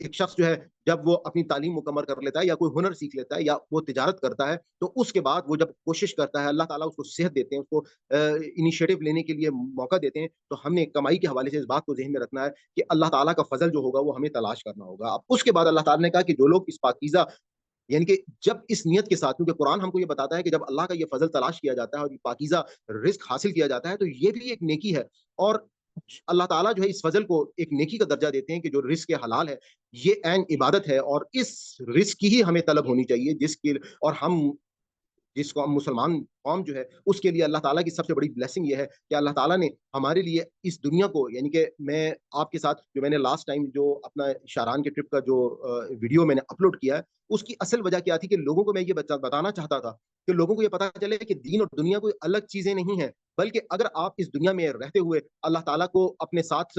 ایک شخص جو ہے جب وہ اپنی تعلیم مکمل کر لیتا ہے یا کوئی ہنر سیکھ لیتا ہے یا وہ تجارت کرتا ہے تو اس کے بعد وہ جب کوشش کرتا ہے اللہ تعالیٰ اس کو صحت دیتے ہیں، اس کو انیشیٹو لینے کے لیے موقع دیتے ہیں، تو ہم نے کمائی کے حوالے سے اس بات کو ذہن میں رکھنا ہے کہ اللہ تعالیٰ کا فضل جو ہوگا وہ ہمیں تلاش کرنا ہوگا۔ اب اس کے بعد اللہ تعالیٰ نے کہا کہ جو لوگ اس پاکیزہ یعنی کہ جب اس نیت کے ساتھ، کیونکہ قرآن ہم کو یہ بتاتا ہے کہ جب اللہ کا یہ فضل تلاش کیا جاتا ہے اور یہ پاکیزہ رزق حاصل کیا جاتا ہے تو یہ بھی ایک نیکی ہے، اور اللہ تعالیٰ جو ہے اس فضل کو ایک نیکی کا درجہ دیتے ہیں کہ جو رزق حلال ہے یہ عین عبادت ہے، اور اس رزق کی ہی ہمیں طلب ہونی چاہیے جس کی، اور ہم جس کو ہم مسلمان قوم جو ہے اس کے لیے اللہ تعالیٰ کی سب سے بڑی بلیسنگ یہ ہے کہ اللہ تعالیٰ نے ہمارے لیے اس دنیا کو، یعنی کہ میں آپ کے ساتھ جو میں نے لاسٹ ٹائم جو اپنا شاران کے ٹرپ کا جو ویڈیو میں نے اپلوڈ کیا ہے اس کی اصل وجہ کیا تھی کہ لوگوں کو میں یہ بتانا چاہتا تھا کہ لوگوں کو یہ پتا چلے کہ دین اور دنیا کوئی الگ چیزیں نہیں ہیں، بلکہ اگر آپ اس دنیا میں رہتے ہوئے اللہ تعالیٰ کو اپنے ساتھ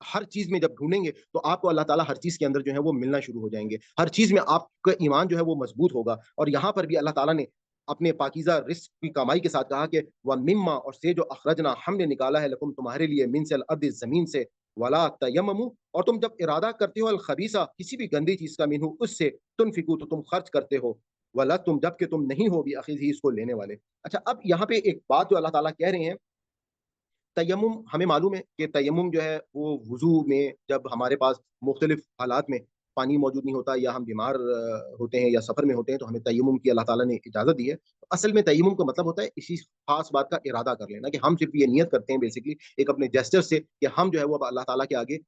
ہر چیز میں جب ڈھونڈیں گے تو آپ کو اللہ تعالیٰ ہر چیز کے اندر جو ہے وہ ملنا شروع ہو جائیں گے، ہر چیز میں آپ کا ایمان جو ہے وہ مضبوط ہوگا۔ اور یہاں پر بھی اللہ تعالیٰ نے اپنے پاکیزہ رزق کی کمائی کے ساتھ کہا کہ وَمِمَّا، اور سے جو اخرجنا ہم نے نکالا ہے لکم تمہارے لیے من سے الارض زمین سے، ولا تیمموا، اور تم جب ارادہ کرتے ہو الخبیثہ کسی بھی گندی چیز کا منہو اس سے، تنفقو تو تم خرچ کرتے ہو، ولا تم جب کہ تم نہیں ہو بھی اخذ ہی اس کو لینے والے۔ اچھا اب یہاں پہ ایک بات جو اللہ تعالیٰ کہہ رہے ہیں، تیمم ہمیں معلوم ہے کہ تیمم جو ہے وہ وضو میں جب ہمارے پاس مختلف حالات میں پانی موجود نہیں ہوتا یا ہم بیمار ہوتے ہیں یا سفر میں ہوتے ہیں تو ہمیں تیمم کی اللہ تعالیٰ نے اجازت دی ہے۔ اصل میں تیمم کا مطلب ہوتا ہے اسی خاص بات کا ارادہ کر لینا، کہ ہم صرف یہ نیت کرتے ہیں بیسکلی ایک اپنے جیسچر سے کہ ہم جو ہے وہ اللہ تعالیٰ کے آگے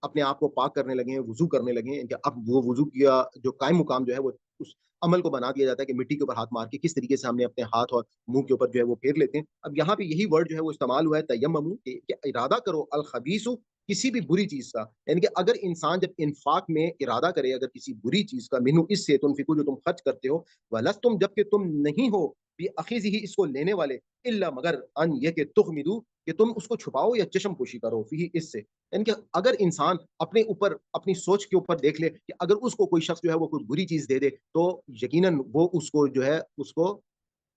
اپنے آپ کو پاک کرنے لگے ہیں، وضو کرنے لگے ہیں، کہ اب وہ وضو کیا جو قائم مقام جو ہے وہ اس عمل کو بنا دیا جاتا ہے کہ مٹی کے اوپر ہاتھ مار کے کس طریقے سے ہم نے اپنے ہاتھ اور منہ کے اوپر جو ہے وہ پھیر لیتے ہیں۔ اب یہاں پہ یہی ورڈ جو ہے وہ استعمال ہوا ہے تیممو، کہ ارادہ کرو الخبیث، کسی بھی بری چیز کا، یعنی کہ اگر انسان جب انفاق میں ارادہ کرے اگر کسی بری چیز کا، منو اس سے تنفقو جو تم خرچ کرتے ہو، ولستم جب کہ تم نہیں ہو بھی اخذ ہی اس کو لینے والے، الا مگر ان یہ کہ تخمدو کہ تم اس کو چھپاؤ یا چشم پوشی کرو، فی اس سے، یعنی کہ اگر انسان اپنے اوپر اپنی سوچ کے اوپر دیکھ لے کہ اگر اس کو کوئی شخص جو ہے وہ کوئی بری چیز دے دے تو یقیناً وہ اس کو جو ہے اس کو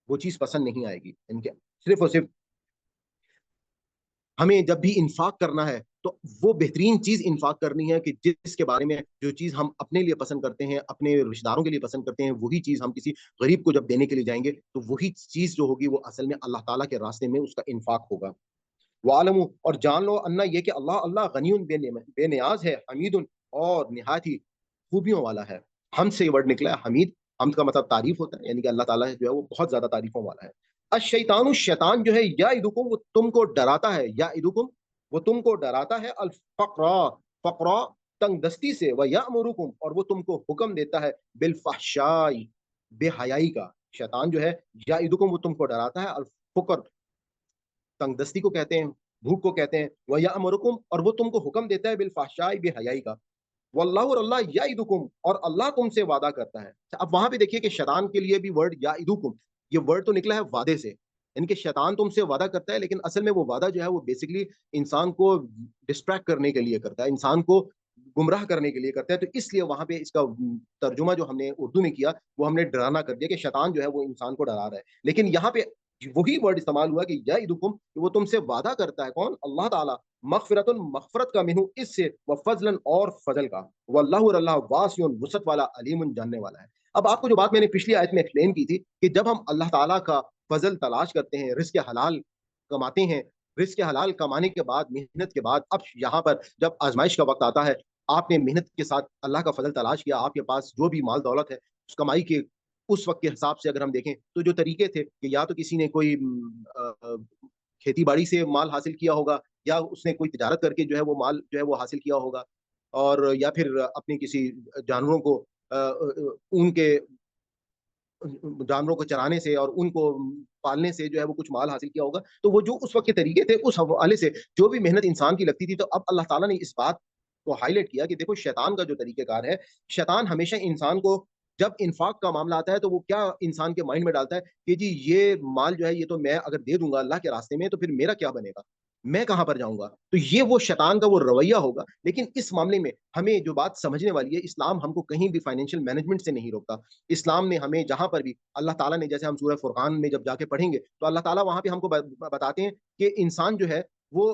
وہ چیز پسند نہیں آئے گی، یعنی کہ صرف اور صرف ہمیں جب بھی انفاق کرنا ہے تو وہ بہترین چیز انفاق کرنی ہے کہ جس کے بارے میں جو چیز ہم اپنے لیے پسند کرتے ہیں، اپنے رشتہ داروں کے لیے پسند کرتے ہیں، وہی چیز ہم کسی غریب کو جب دینے کے لیے جائیں گے تو وہی چیز جو ہوگی وہ اصل میں اللہ تعالیٰ کے راستے میں اس کا انفاق ہوگا۔ وعلم، اور جان لو، انا یہ کہ اللہ غنی بے نیاز ہے، حمید اور نہایت ہی خوبیوں والا ہے۔ ہم سے یہ ورڈ نکلا ہے حمید، حمد کا مطلب تعریف ہوتا ہے، یعنی کہ اللہ تعالیٰ جو ہے وہ بہت زیادہ تعریفوں والا ہے۔ الشیطان، شیطان جو ہے یعدکم، وہ تم کو ڈراتا ہے، یعدکم وہ تم کو ڈراتا ہے، الفقر، فقر تنگ دستی سے، ویامرکم اور وہ تم کو حکم دیتا ہے بالفحشاء بے حیائی کا۔ شیطان جو ہے یعدکم وہ تم کو ڈراتا ہے، الفقر تنگ دستی کو کہتے ہیں، بھوک کو کہتے ہیں، وَيَأْمُرُكُمْ اور وہ تم کو حکم دیتا ہے بالفحشاء بے حیائی کا، واللہ اور اللہ یعدکم اور اللہ تم سے وعدہ کرتا ہے۔ اب وہاں پہ دیکھیے کہ شیطان کے لیے بھی ورڈ یعدکم، یہ ورڈ تو نکلا ہے وعدے سے، یعنی کہ شیطان تم سے وعدہ کرتا ہے لیکن اصل میں وہ وعدہ جو ہے وہ بیسکلی انسان کو ڈسٹریکٹ کرنے کے لیے کرتا ہے، انسان کو گمراہ کرنے کے لیے کرتا ہے، تو اس لیے وہاں پہ اس کا ترجمہ جو ہم نے اردو میں کیا وہ ہم نے ڈرانا کر دیا کہ شیطان جو ہے وہ انسان کو ڈرا رہا ہے، لیکن یہاں پہ وہی ورڈ استعمال ہوا کہ یعدکم وہ تم سے وعدہ کرتا ہے، کون؟ اللہ تعالیٰ، مغفرت مغفرت کا منہ اس سے، وفضلا اور فضل کا، واللہ اور اللہ واسع وسعت والا، علیم جاننے والا ہے۔ اب آپ کو جو بات میں نے پچھلی آیت میں ایکسپلین کی تھی کہ جب ہم اللہ تعالیٰ کا فضل تلاش کرتے ہیں، رزق حلال کماتے ہیں، رزق حلال کمانے کے بعد محنت کے بعد اب یہاں پر جب آزمائش کا وقت آتا ہے، آپ نے محنت کے ساتھ اللہ کا فضل تلاش کیا، آپ کے پاس جو بھی مال دولت ہے اس کمائی کے اس وقت کے حساب سے اگر ہم دیکھیں تو جو طریقے تھے کہ یا تو کسی نے کوئی کھیتی باڑی سے مال حاصل کیا ہوگا یا اس نے کوئی تجارت کر کے جو ہے وہ مال جو ہے وہ حاصل کیا ہوگا، اور یا پھر اپنے کسی جانوروں کو ان کے جانوروں کو چرانے سے اور ان کو پالنے سے جو ہے وہ کچھ مال حاصل کیا ہوگا، تو وہ جو اس وقت کے طریقے تھے اس حوالے سے جو بھی محنت انسان کی لگتی تھی، تو اب اللہ تعالیٰ نے اس بات کو ہائی لائٹ کیا کہ دیکھو شیطان کا جو طریقہ کار ہے، شیطان ہمیشہ انسان کو جب انفاق کا معاملہ آتا ہے تو وہ کیا انسان کے مائنڈ میں ڈالتا ہے کہ جی یہ مال جو ہے یہ تو میں اگر دے دوں گا اللہ کے راستے میں تو پھر میرا کیا بنے گا، میں کہاں پر جاؤں گا، تو یہ وہ شیطان کا وہ رویہ ہوگا۔ لیکن اس معاملے میں ہمیں جو بات سمجھنے والی ہے، اسلام ہم کو کہیں بھی فائنینشیل مینجمنٹ سے نہیں روکتا، اسلام نے ہمیں جہاں پر بھی اللہ تعالیٰ نے، جیسے ہم سورہ فرقان میں جب جا کے پڑھیں گے تو اللہ تعالیٰ وہاں پہ ہم کو بتاتے ہیں کہ انسان جو ہے وہ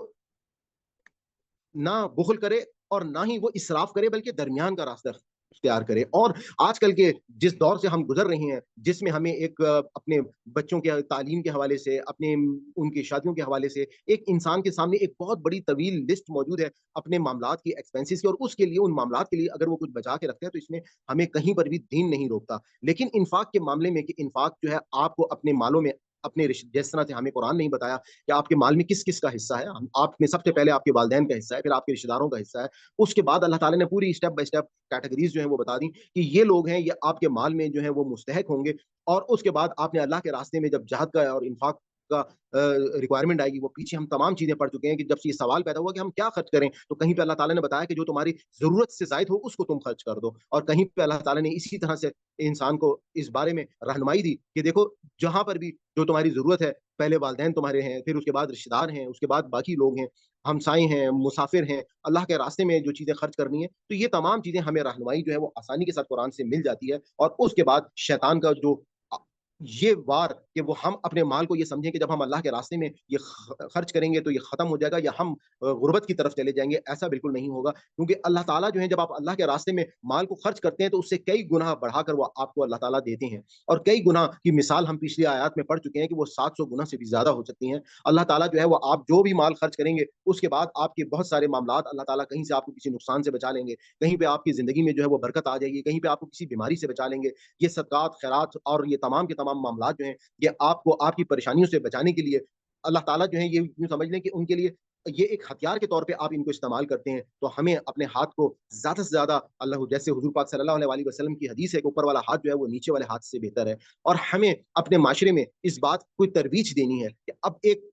نہ بخل کرے اور نہ ہی وہ اسراف کرے بلکہ درمیان کا راستہ اختیار کرے۔ اور آج کل کے جس دور سے ہم گزر رہے ہیں، جس میں ہمیں ایک اپنے بچوں کے تعلیم کے حوالے سے، اپنے ان کی شادیوں کے حوالے سے ایک انسان کے سامنے ایک بہت بڑی طویل لسٹ موجود ہے اپنے معاملات کی، ایکسپینسز کی، اور اس کے لیے ان معاملات کے لیے اگر وہ کچھ بچا کے رکھتے ہیں تو اس میں ہمیں کہیں پر بھی دین نہیں روکتا۔ لیکن انفاق کے معاملے میں کہ انفاق جو ہے آپ کو اپنے مالوں میں اپنے جس طرح سے ہمیں قرآن نہیں بتایا کہ آپ کے مال میں کس کس کا حصہ ہے، آپ میں سب سے پہلے آپ کے والدین کا حصہ ہے، پھر آپ کے رشتہ داروں کا حصہ ہے، اس کے بعد اللہ تعالیٰ نے پوری اسٹیپ بائی اسٹیپ کیٹیگریز جو ہیں وہ بتا دی کہ یہ لوگ ہیں، یہ آپ کے مال میں جو ہے وہ مستحق ہوں گے۔ اور اس کے بعد آپ نے اللہ کے راستے میں جب جہاد کا اور انفاق کا ریکوائرمنٹ آئے گی، وہ پیچھے ہم تمام چیزیں پڑھ چکے ہیں کہ جب سے یہ سوال پیدا ہوا کہ ہم کیا خرچ کریں، تو کہیں پہ اللہ تعالیٰ نے بتایا کہ جو تمہاری ضرورت سے زائد ہو اس کو تم خرچ کر دو، اور کہیں پہ اللہ تعالیٰ نے اسی طرح سے انسان کو اس بارے میں رہنمائی دی کہ دیکھو جہاں پر بھی جو تمہاری ضرورت ہے، پہلے والدین تمہارے ہیں، پھر اس کے بعد رشتہ دار ہیں، اس کے بعد باقی لوگ ہیں، ہمسائے ہیں، مسافر ہیں، اللہ کے راستے میں جو چیزیں خرچ کرنی ہے، تو یہ تمام چیزیں ہمیں رہنمائی جو ہے وہ آسانی کے ساتھ قرآن سے مل جاتی ہے۔ اور اس کے بعد شیطان کا جو یہ وار کہ وہ ہم اپنے مال کو یہ سمجھیں کہ جب ہم اللہ کے راستے میں یہ خرچ کریں گے تو یہ ختم ہو جائے گا یا ہم غربت کی طرف چلے جائیں گے، ایسا بالکل نہیں ہوگا، کیونکہ اللہ تعالیٰ جو ہے جب آپ اللہ کے راستے میں مال کو خرچ کرتے ہیں تو اس سے کئی گنا بڑھا کر وہ آپ کو اللہ تعالیٰ دیتے ہیں، اور کئی گنا کی مثال ہم پچھلی آیات میں پڑھ چکے ہیں کہ وہ 700 گنا سے بھی زیادہ ہو سکتی ہیں۔ اللہ تعالیٰ جو ہے وہ آپ جو بھی مال خرچ کریں گے اس کے بعد آپ کے بہت سارے معاملات اللہ تعالیٰ کہیں سے آپ کو کسی نقصان سے بچا لیں گے، کہیں پہ آپ کی زندگی میں جو ہے وہ برکت آ جائے گی، کہیں پہ آپ کو کسی بیماری سے بچا لیں گے۔ یہ صدقات، خیرات اور یہ تمام کے تمام معاملات جو ہیں یہ آپ کو آپ کی پریشانیوں سے بچانے کے لیے اللہ تعالیٰ جو ہے یہ یوں سمجھ لیں کہ ان کے لیے یہ ایک ہتھیار کے طور پہ آپ ان کو استعمال کرتے ہیں۔ تو ہمیں اپنے ہاتھ کو زیادہ سے زیادہ اللہ، جیسے حضور پاک صلی اللہ علیہ وسلم کی حدیث ہے کہ اوپر والا ہاتھ جو ہے وہ نیچے والے ہاتھ سے بہتر ہے، اور ہمیں اپنے معاشرے میں اس بات کو ترویج دینی ہے کہ اب ایک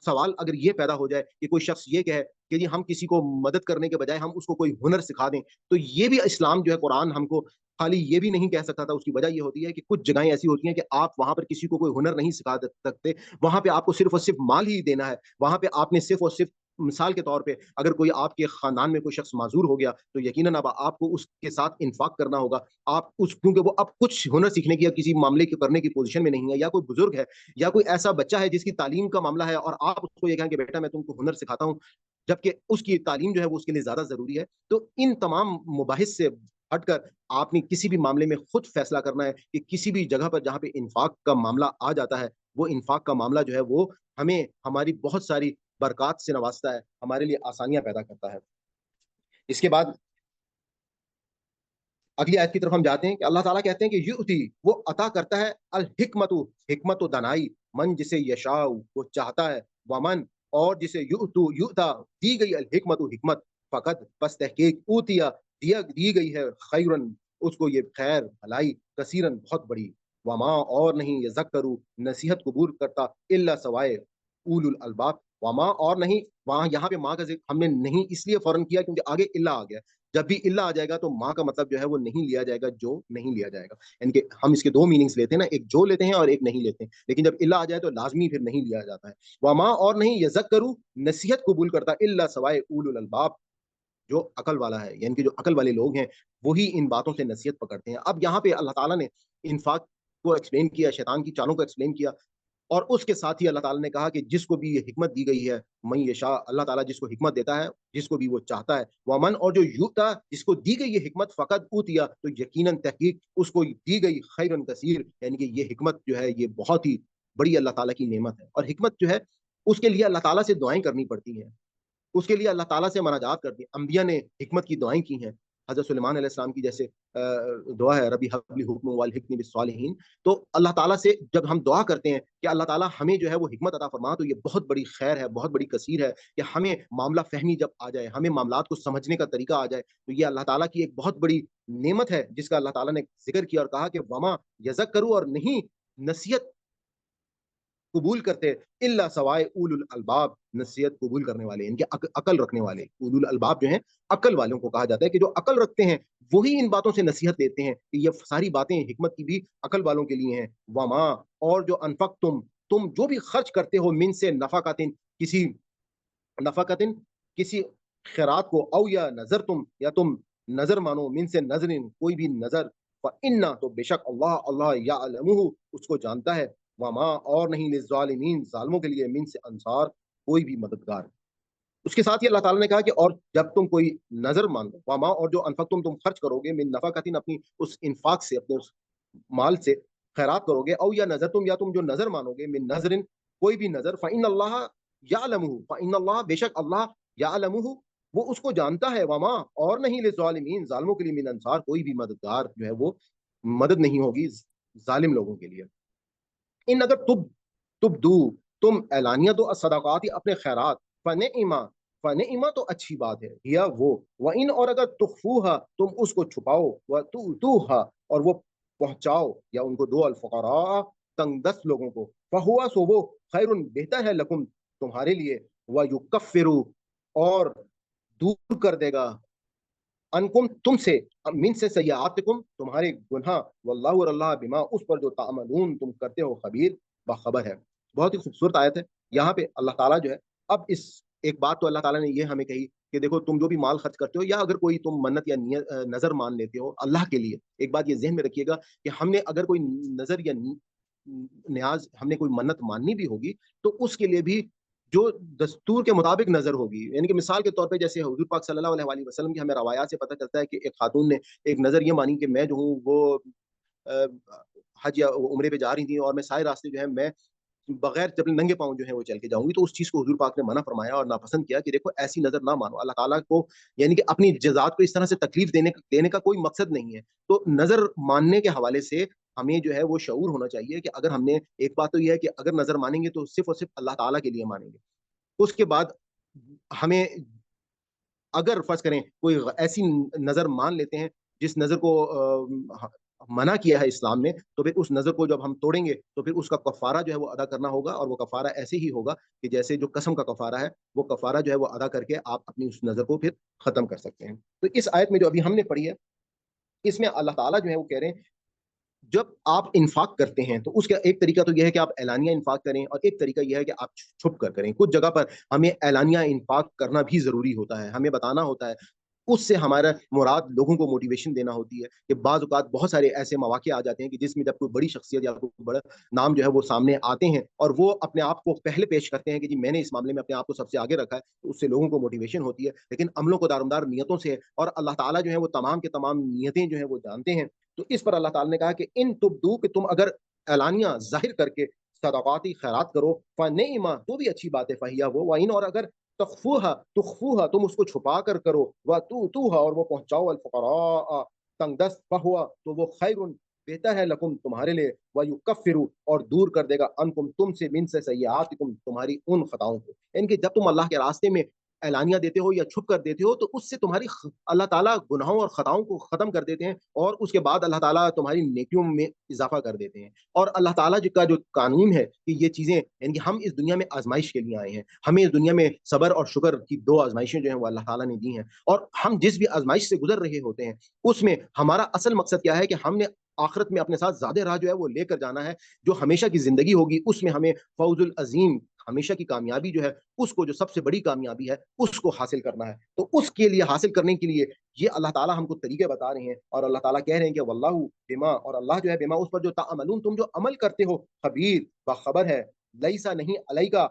سوال اگر یہ پیدا ہو جائے کہ کوئی شخص یہ کہے کہ جی ہم کسی کو مدد کرنے کے بجائے ہم اس کو کوئی ہنر سکھا دیں، تو یہ بھی اسلام جو ہے قرآن ہم کو خالی یہ بھی نہیں کہہ سکتا تھا۔ اس کی وجہ یہ ہوتی ہے کہ کچھ جگہیں ایسی ہوتی ہیں کہ آپ وہاں پر کسی کو کوئی ہنر نہیں سکھا سکتے، وہاں پہ آپ کو صرف اور صرف مال ہی دینا ہے، وہاں پہ آپ نے صرف اور صرف مثال کے طور پہ اگر کوئی آپ کے خاندان میں کوئی شخص معذور ہو گیا تو یقیناً اب آپ کو اس کے ساتھ انفاق کرنا ہوگا، آپ اس کیونکہ وہ اب کچھ ہنر سیکھنے کی یا کسی معاملے کے کرنے کی پوزیشن میں نہیں ہے، یا کوئی بزرگ ہے یا کوئی ایسا بچہ ہے جس کی تعلیم کا معاملہ ہے اور آپ اس کو یہ کہیں کہ بیٹا میں تم کو ہنر سکھاتا ہوں، جبکہ اس کی تعلیم جو ہے وہ اس کے لیے زیادہ ضروری ہے۔ تو ان تمام مباحث سے ہٹ کر آپ نے کسی بھی معاملے میں خود فیصلہ کرنا ہے کہ کسی بھی جگہ پر جہاں پہ انفاق کا معاملہ آ جاتا ہے، وہ انفاق کا معاملہ جو ہے وہ ہمیں ہماری بہت ساری برکات سے نوازتا ہے، ہمارے لیے آسانیاں پیدا کرتا ہے۔ اس کے بعد اگلی آیت کی طرف ہم جاتے ہیں کہ اللہ تعالیٰ کہتے ہیں کہ یؤتی، وہ عطا کرتا ہے، الحکمت، حکمت و دانائی، من جسے یشاء، وہ چاہتا ہے، ومن، اور جسے یؤتا، دی گئی، الحکمت، حکمت، فقط، بس تحقیق، اوتیا، دی گئی ہے، خیرن، اس کو یہ خیر بھلائی، کثیرن، بہت بڑی، وما، اور نہیں، یذکروا، نصیحت قبول کرتا، الا سوائے اولو الالباب، وما، اور نہیں، وہاں یہاں پہ ماں کا ذکر ہم نے نہیں اس لیے فوراً کیا کیونکہ آگے الا آ گیا، جب بھی اللہ آ جائے گا تو ماں کا مطلب جو ہے وہ نہیں لیا جائے گا، جو نہیں لیا جائے گا، یعنی کہ ہم اس کے دو میننگز لیتے ہیں نا، ایک جو لیتے ہیں اور ایک نہیں لیتے ہیں، لیکن جب اللہ آ جائے تو لازمی پھر نہیں لیا جاتا ہے۔ وما، اور نہیں، یذکروا، نصیحت قبول کرتا، الا سوائے اولو الالباب، جو عقل والا ہے، یعنی کہ جو عقل والے لوگ ہیں وہی ان باتوں سے نصیحت پکڑتے ہیں۔ اب یہاں پہ اللہ تعالیٰ نے انفاق کو ایکسپلین کیا، شیطان کی چالوں کو ایکسپلین کیا، اور اس کے ساتھ ہی اللہ تعالیٰ نے کہا کہ جس کو بھی یہ حکمت دی گئی ہے، من یشاء، اللہ تعالیٰ جس کو حکمت دیتا ہے، جس کو بھی وہ چاہتا ہے، ومن، اور جو یؤتا، جس کو دی گئی یہ حکمت، فقط اوتیا، تو یقیناً تحقیق اس کو دی گئی، خیرن کثیر، یعنی کہ یہ حکمت جو ہے یہ بہت ہی بڑی اللہ تعالیٰ کی نعمت ہے، اور حکمت جو ہے اس کے لیے اللہ تعالیٰ سے دعائیں کرنی پڑتی ہیں، اس کے لیے اللہ تعالیٰ سے مناجات کرتی ہیں، انبیاء نے حکمت کی دعائیں کی ہیں، حضرت سلیمان علیہ السلام کی جیسے دعا ہے، ربی حب لی حکم والحقنی بالصالحین، تو اللہ تعالیٰ سے جب ہم دعا کرتے ہیں کہ اللہ تعالیٰ ہمیں جو ہے وہ حکمت عطا فرما، تو یہ بہت بڑی خیر ہے، بہت بڑی کثیر ہے کہ ہمیں معاملہ فہمی جب آ جائے، ہمیں معاملات کو سمجھنے کا طریقہ آ جائے، تو یہ اللہ تعالیٰ کی ایک بہت بڑی نعمت ہے جس کا اللہ تعالیٰ نے ذکر کیا اور کہا کہ وما یذکروا، اور نہیں نصیحت قبول کرتے، الا سوائے اولو الالباب، نصیحت قبول کرنے والے، ان کے عقل رکھنے والے، اولو الالباب جو ہیں عقل والوں کو کہا جاتا ہے کہ جو عقل رکھتے ہیں وہی ان باتوں سے نصیحت دیتے ہیں کہ یہ ساری باتیں حکمت کی بھی عقل والوں کے لیے ہیں۔ وما، اور جو انفقتم، تم جو بھی خرچ کرتے ہو، من سے نفقاتن، کسی نفقاتن، کسی خیرات کو، او یا نظر تم، یا تم نظر مانو، من سے نظرن، کوئی بھی نظر، فإنا، تو بے شک اللہ یعلمہ، اس کو جانتا ہے، وما، اور نہیں، للظالمین، ظالموں کے لیے، من سے انصار، کوئی بھی مددگار۔ اس کے ساتھ ہی اللہ تعالیٰ نے کہا کہ اور جب تم کوئی نظر مانو وما، اور جو انفق تم خرچ کرو گے من نفقتن، اپنی اس انفاق سے، اپنے اس مال سے خیرات کرو گے، او یا نظر تم، یا تم جو نظر مانو گے، من نظر، کوئی بھی نظر، فإن اللہ یعلمہ، فإن اللہ، بے شک اللہ، یعلمہ، وہ اس کو جانتا ہے، وما، اور نہیں، للظالمین، ظالموں کے لیے، من انصار، کوئی بھی مددگار جو ہے وہ مدد نہیں ہوگی ظالم لوگوں کے لیے۔ ان اگر تب دو، تم اعلانیہ دو، الصدقات، اپنے خیرات، فنعما، فنعما، تو اچھی بات ہے، یا وہ، وان، اور اگر تخفوها، تم اس کو چھپاؤ، وتؤتوها، اور وہ پہنچاؤ یا ان کو دو، الفقراء، تنگ دست لوگوں کو، فہوا، سو وہ، خیر، بہتر ہے، لکم، تمہارے لیے، ویکفر، اور دور کر دے گا، انکم، تم سے، من سے، سیئاتکم، تمہارے گناہ، واللہ، اور اللہ، بما، اس پر جو تعملون، تم کرتے ہو، خبیر، باخبر ہے۔ بہت ہی خوبصورت آیت ہے۔ یہاں پہ اللہ تعالیٰ جو ہے، اب اس ایک بات تو اللہ تعالیٰ نے یہ ہمیں کہی کہ دیکھو، تم جو بھی مال خرچ کرتے ہو، یا اگر کوئی تم منت یا نظر مان لیتے ہو اللہ کے لیے، ایک بات یہ ذہن میں رکھیے گا کہ ہم نے اگر کوئی نظر یا نیاز، ہم نے کوئی منت ماننی بھی ہوگی، تو اس کے لیے بھی جو دستور کے مطابق نظر ہوگی، یعنی کہ مثال کے طور پہ جیسے حضور پاک صلی اللہ علیہ وسلم کی ہمیں روایات سے پتہ چلتا ہے کہ ایک خاتون نے ایک نظر یہ مانی کہ میں جو ہوں وہ حج یا عمرے پہ جا رہی تھی، اور میں سارے راستے جو ہے میں بغیر چپل ننگے پاؤں جو ہے وہ چل کے جاؤں گی، تو اس چیز کو حضور پاک نے منع فرمایا اور ناپسند کیا کہ دیکھو، ایسی نظر نہ مانو اللہ تعالیٰ کو، یعنی کہ اپنی جزات کو اس طرح سے تکلیف دینے کا کوئی مقصد نہیں ہے۔ تو نظر ماننے کے حوالے سے ہمیں جو ہے وہ شعور ہونا چاہیے کہ اگر ہم نے، ایک بات تو یہ ہے کہ اگر نظر مانیں گے تو صرف اور صرف اللہ تعالیٰ کے لیے مانیں گے۔ اس کے بعد ہمیں اگر فرض کریں کوئی ایسی نظر مان لیتے ہیں جس نظر کو منع کیا ہے اسلام نے، تو پھر اس نظر کو جب ہم توڑیں گے تو پھر اس کا کفارہ جو ہے وہ ادا کرنا ہوگا، اور وہ کفارہ ایسے ہی ہوگا کہ جیسے جو قسم کا کفارہ ہے، وہ کفارہ جو ہے وہ ادا کر کے آپ اپنی اس نظر کو پھر ختم کر سکتے ہیں۔ تو اس آیت میں جو ابھی ہم نے پڑھی ہے، اس میں اللہ تعالیٰ جو ہے وہ کہہ رہے ہیں جب آپ انفاق کرتے ہیں تو اس کا ایک طریقہ تو یہ ہے کہ آپ اعلانیہ انفاق کریں، اور ایک طریقہ یہ ہے کہ آپ چھپ کر کریں۔ کچھ جگہ پر ہمیں اعلانیہ انفاق کرنا بھی ضروری ہوتا ہے، ہمیں بتانا ہوتا ہے، اس سے ہمارا مراد لوگوں کو موٹیویشن دینا ہوتی ہے کہ بعض اوقات بہت سارے ایسے مواقع آ جاتے ہیں کہ جس میں جب کوئی بڑی شخصیت یا کوئی بڑا نام جو ہے وہ سامنے آتے ہیں اور وہ اپنے آپ کو پہلے پیش کرتے ہیں کہ جی میں نے اس معاملے میں اپنے آپ کو سب سے آگے رکھا ہے، تو اس سے لوگوں کو موٹیویشن ہوتی ہے، لیکن عملوں کو دارمدار نیتوں سے ہے، اور اللہ تعالیٰ جو ہے وہ تمام کے تمام نیتیں جو ہیں وہ جانتے ہیں۔ تو اس پر اللہ تعالیٰ نے کہا کہ ان تبدو، کہ تم اگر اعلانیہ ظاہر کر کے صدقاتی خیرات کرو، فنعما، تو بھی اچھی بات ہے، فہیا وہ، وعین، اور اگر تخفوها، تم اس کو چھپا کر کرو، وتؤتوها، اور وہ پہنچاؤ، الفقراء، تنگ دست، فہوا، تو وہ خیر، بہتر ہے، لکم، تمہارے لیے، ویکفر، اور دور کر دے گا، انکم، تم سے، من سے، سیئاتکم، تمہاری ان خطاؤں کو، یعنی کہ جب تم اللہ کے راستے میں اعلانیہ دیتے ہو یا چھپ کر دیتے ہو تو اس سے تمہاری اللہ تعالیٰ گناہوں اور خطاؤں کو ختم کر دیتے ہیں، اور اس کے بعد اللہ تعالیٰ تمہاری نیکیوں میں اضافہ کر دیتے ہیں۔ اور اللہ تعالیٰ کا جو قانون ہے کہ یہ چیزیں، یعنی کہ ہم اس دنیا میں آزمائش کے لیے آئے ہیں، ہمیں اس دنیا میں صبر اور شکر کی دو آزمائشیں جو ہیں وہ اللہ تعالیٰ نے دی ہیں، اور ہم جس بھی آزمائش سے گزر رہے ہوتے ہیں اس میں ہمارا اصل مقصد کیا ہے کہ ہم نے آخرت میں اپنے ساتھ زیادہ راہ جو ہے وہ لے کر جانا ہے، جو ہمیشہ کی زندگی ہوگی اس میں ہمیں فوز العظیم، ہمیشہ کی کامیابی جو ہے اس کو، جو سب سے بڑی کامیابی ہے اس کو حاصل کرنا ہے۔ تو اس کے لیے، حاصل کرنے کے لیے یہ اللہ تعالیٰ ہم کو طریقے بتا رہے ہیں، اور اللہ تعالیٰ کہہ رہے ہیں کہ واللہ بما، اور اللہ جو ہے بما، اس پر جو تعملون، تم جو عمل کرتے ہو، خبیر، باخبر ہے، لیسا، نہیں، علیکا،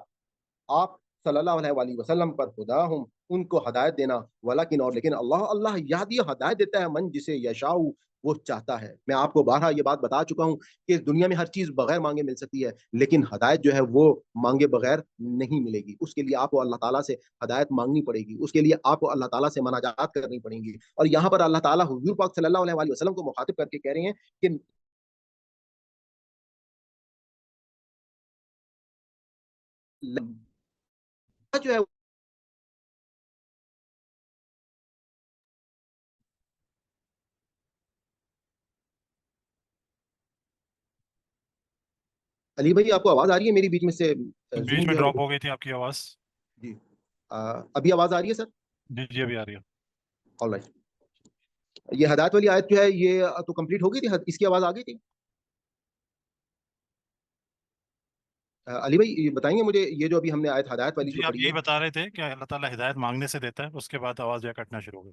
آپ صلی اللہ علیہ وآلہ وسلم پر، ہداہم، ان کو ہدایت دینا، ولیکن، اور لیکن، اللہ یہدی، ہدایت دیتا ہے، من، جسے یشاء، وہ چاہتا ہے۔ میں آپ کو بارہا یہ بات بتا چکا ہوں کہ اس دنیا میں ہر چیز بغیر مانگے مل سکتی ہے، لیکن ہدایت جو ہے وہ مانگے بغیر نہیں ملے گی، اس کے لیے آپ کو اللہ تعالیٰ سے ہدایت مانگنی پڑے گی، اس کے لیے آپ کو اللہ تعالیٰ سے مناجات کرنی پڑیں گی۔ اور یہاں پر اللہ تعالیٰ حضور پاک صلی اللہ علیہ وآلہ وسلم کو مخاطب کر کے کہہ رہے ہیں کہ جو ہے علی بھائی، آپ کو آواز آ رہی ہے میری؟ بیچ میں سے بیچ زوم میں جو ہے ڈراپ وہ، ہو گئی تھی آپ کی آواز۔ جی ابھی آواز آ رہی ہے سر؟ جی جی ابھی آ رہی ہے۔ آل رائٹ، یہ ہدایت والی آیت جو ہے یہ تو کمپلیٹ ہو گئی تھی، اس کی آواز آ گئی تھی؟ علی بھائی یہ بتائیں گے مجھے، یہ جو ابھی ہم نے آیت ہدایت والی جی جو آپ پڑھی یہی ہے، بتا رہے تھے کہ اللہ تعالیٰ ہدایت مانگنے سے دیتا ہے، اس کے بعد آواز جو ہے کٹنا شروع ہو گئی۔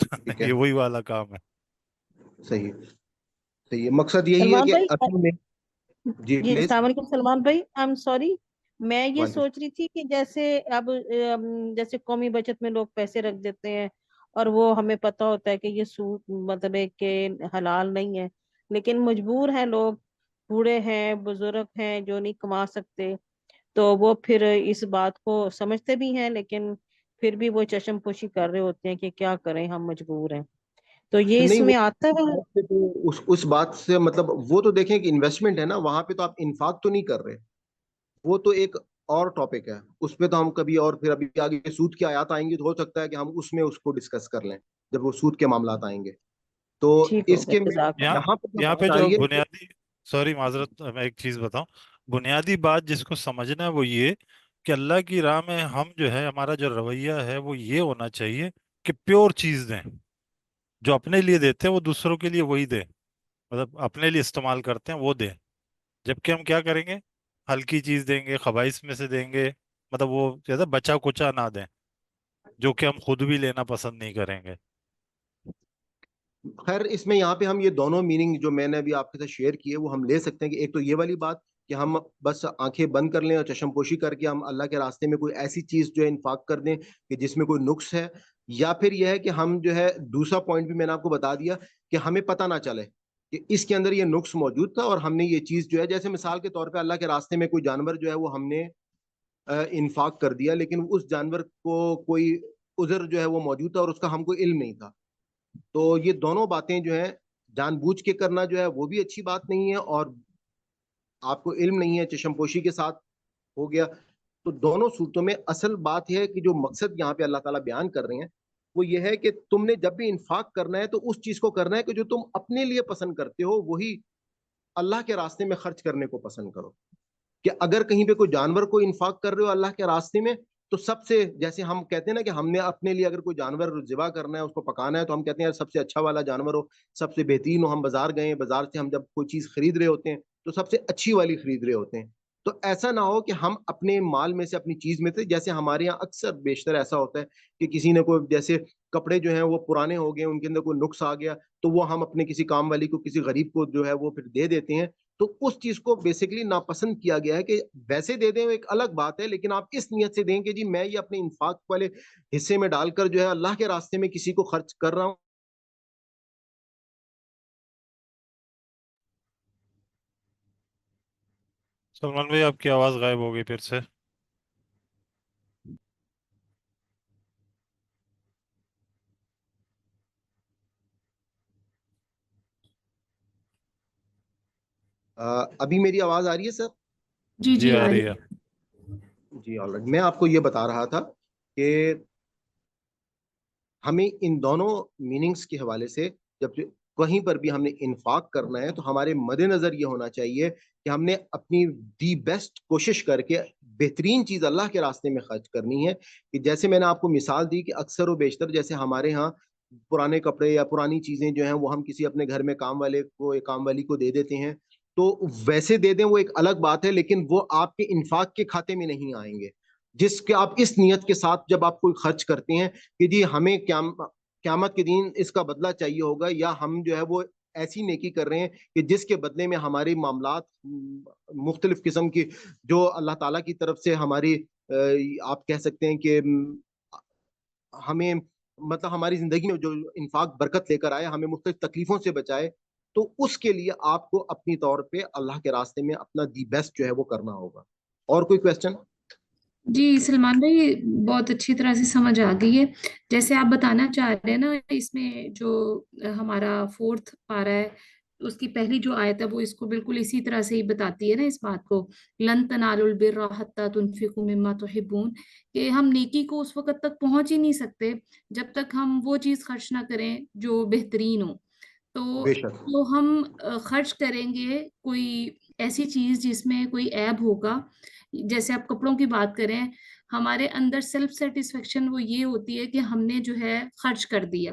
ٹھیک یہ ہے, وہی والا کام ہے. صحیح صحیح ہے. مقصد یہی ہے سلمان کہ بھائی اصل میں, جی جی پلیز. السلام علیکم سلمان بھائی, آئی ایم سوری, میں یہ وعلیکم. سوچ رہی تھی کہ جیسے اب جیسے قومی بچت میں لوگ پیسے رکھ دیتے ہیں اور وہ ہمیں پتہ ہوتا ہے کہ یہ سود مطلب ہے کہ حلال نہیں ہے, لیکن مجبور ہیں لوگ, بوڑھے ہیں بزرگ ہیں جو نہیں کما سکتے, تو وہ پھر اس بات کو سمجھتے بھی ہیں لیکن پھر بھی وہ چشم پوشی کر رہے ہوتے ہیں کہ کیا کریں ہم مجبور ہیں, تو یہ اس نہیں, وہ میں آتا ہے. بات سے تو اس بات سے مطلب وہ تو دیکھیں کہ انویسٹمنٹ ہے نا, وہاں پہ تو آپ انفاق تو نہیں کر رہے, وہ تو ایک اور ٹاپک ہے, اس پہ تو ہم کبھی اور پھر ابھی آگے سود کی آیات آئیں گی تو ہو سکتا ہے کہ ہم اس میں اس کو ڈسکس کر لیں جب وہ سود کے معاملات آئیں گے. تو ٹھیک اس ہوگا, کے جزاک اللہ. یہاں یہاں پہ جو یہاں پہ بات آ جو رہی ہے کہ بنیادی، سوری معذرت، میں ایک چیز بتاؤں. بنیادی بات جس کو سمجھنا ہے وہ یہ کہ اللہ کی راہ میں ہم جو ہے، ہمارا جو رویہ ہے وہ یہ ہونا چاہیے کہ پیور چیز دیں. جو اپنے لیے دیتے ہیں وہ دوسروں کے لیے وہی دیں، مطلب اپنے لیے استعمال کرتے ہیں وہ دیں. جبکہ ہم کیا کریں گے؟ ہلکی چیز دیں گے، خبائث میں سے دیں گے، مطلب وہ زیادہ بچا کچا نہ دیں جو کہ ہم خود بھی لینا پسند نہیں کریں گے. خیر اس میں یہاں پہ ہم یہ دونوں میننگ جو میں نے ابھی آپ کے ساتھ شیئر کیے وہ ہم لے سکتے ہیں کہ ایک تو یہ والی بات کہ ہم بس آنکھیں بند کر لیں اور چشم پوشی کر کے ہم اللہ کے راستے میں کوئی ایسی چیز جو ہے انفاق کر دیں کہ جس میں کوئی نقص ہے، یا پھر یہ ہے کہ ہم جو ہے دوسرا پوائنٹ بھی میں نے آپ کو بتا دیا کہ ہمیں پتہ نہ چلے کہ اس کے اندر یہ نقص موجود تھا اور ہم نے یہ چیز جو ہے، جیسے مثال کے طور پہ اللہ کے راستے میں کوئی جانور جو ہے وہ ہم نے انفاق کر دیا، لیکن اس جانور کو کوئی عذر جو ہے وہ موجود تھا اور اس کا ہم کو علم نہیں تھا. تو یہ دونوں باتیں جو ہیں جان بوجھ کے کرنا جو ہے وہ بھی اچھی بات نہیں ہے، اور آپ کو علم نہیں ہے چشم پوشی کے ساتھ ہو گیا. تو دونوں صورتوں میں اصل بات یہ ہے کہ جو مقصد یہاں پہ اللہ تعالیٰ بیان کر رہے ہیں وہ یہ ہے کہ تم نے جب بھی انفاق کرنا ہے تو اس چیز کو کرنا ہے کہ جو تم اپنے لیے پسند کرتے ہو وہی اللہ کے راستے میں خرچ کرنے کو پسند کرو. کہ اگر کہیں پہ کوئی جانور کو انفاق کر رہے ہو اللہ کے راستے میں تو سب سے، جیسے ہم کہتے ہیں نا کہ ہم نے اپنے لیے اگر کوئی جانور ذبح کرنا ہے، اس کو پکانا ہے، تو ہم کہتے ہیں سب سے اچھا والا جانور ہو، سب سے بہترین ہو. ہم بازار گئے، بازار سے ہم جب کوئی چیز خرید رہے ہوتے ہیں تو سب سے اچھی والی خرید رہے ہوتے ہیں. تو ایسا نہ ہو کہ ہم اپنے مال میں سے، اپنی چیز میں سے، جیسے ہمارے یہاں اکثر بیشتر ایسا ہوتا ہے کہ کسی نے کوئی جیسے کپڑے جو ہیں وہ پرانے ہو گئے، ان کے اندر کوئی نقص آ گیا تو وہ ہم اپنے کسی کام والی کو، کسی غریب کو جو ہے وہ پھر دے دیتے ہیں. تو اس چیز کو بیسیکلی ناپسند کیا گیا ہے کہ ویسے دے دیں ایک الگ بات ہے، لیکن آپ اس نیت سے دیں کہ جی میں یہ اپنے انفاق والے حصے میں ڈال کر جو ہے اللہ کے راستے میں کسی کو خرچ کر رہا ہوں. سلمان بھائی آپ کی آواز غائب ہو گئی پھر سے. ابھی میری آواز آ رہی ہے سر؟ جی جی جی آ آ رہی رہی ہے. جی آلریڈ میں آپ کو یہ بتا رہا تھا کہ ہمیں ان دونوں میننگز کے حوالے سے جب کہیں پر بھی ہم نے انفاق کرنا ہے تو ہمارے مد نظر یہ ہونا چاہیے کہ ہم نے اپنی دی بیسٹ کوشش کر کے بہترین چیز اللہ کے راستے میں خرچ کرنی ہے. کہ جیسے میں نے آپ کو مثال دی کہ اکثر و بیشتر جیسے ہمارے ہاں پرانے کپڑے یا پرانی چیزیں جو ہیں وہ ہم کسی اپنے گھر میں کام والے کو یا کام والی کو دے دیتے ہیں، تو ویسے دے دیں وہ ایک الگ بات ہے، لیکن وہ آپ کے انفاق کے کھاتے میں نہیں آئیں گے. جس کے آپ اس نیت کے ساتھ جب آپ کوئی خرچ کرتے ہیں کہ جی ہمیں قیامت کے دن اس کا بدلہ چاہیے ہوگا، یا ہم جو ہے وہ ایسی نیکی کر رہے ہیں کہ جس کے بدلے میں ہماری معاملات مختلف قسم کی جو اللہ تعالیٰ کی طرف سے ہماری آپ کہہ سکتے ہیں کہ ہمیں مطلب ہماری زندگی میں جو انفاق برکت لے کر آئے، ہمیں مختلف تکلیفوں سے بچائے، تو اس کے لیے آپ کو اپنی طور پہ اللہ کے راستے میں اپنا دی بیسٹ جو ہے وہ کرنا ہوگا. اور کوئی کوشچن؟ جی سلمان بھائی بہت اچھی طرح سے سمجھ آ گئی ہے. جیسے آپ بتانا چاہ رہے ہیں نا، اس میں جو ہمارا 4 پارہ ہے اس کی پہلی جو آیت ہے وہ اس کو بالکل اسی طرح سے ہی بتاتی ہے نا اس بات کو، لن تنالوا البر حتی تنفقوا مما تحبون، کہ ہم نیکی کو اس وقت تک پہنچ ہی نہیں سکتے جب تک ہم وہ چیز خرچ نہ کریں جو بہترین ہو. بے شک. تو ہم خرچ کریں گے کوئی ایسی چیز جس میں کوئی عیب ہوگا. جیسے آپ کپڑوں کی بات کریں، ہمارے اندر سیلف سیٹسفیکشن وہ یہ ہوتی ہے کہ ہم نے جو ہے خرچ کر دیا،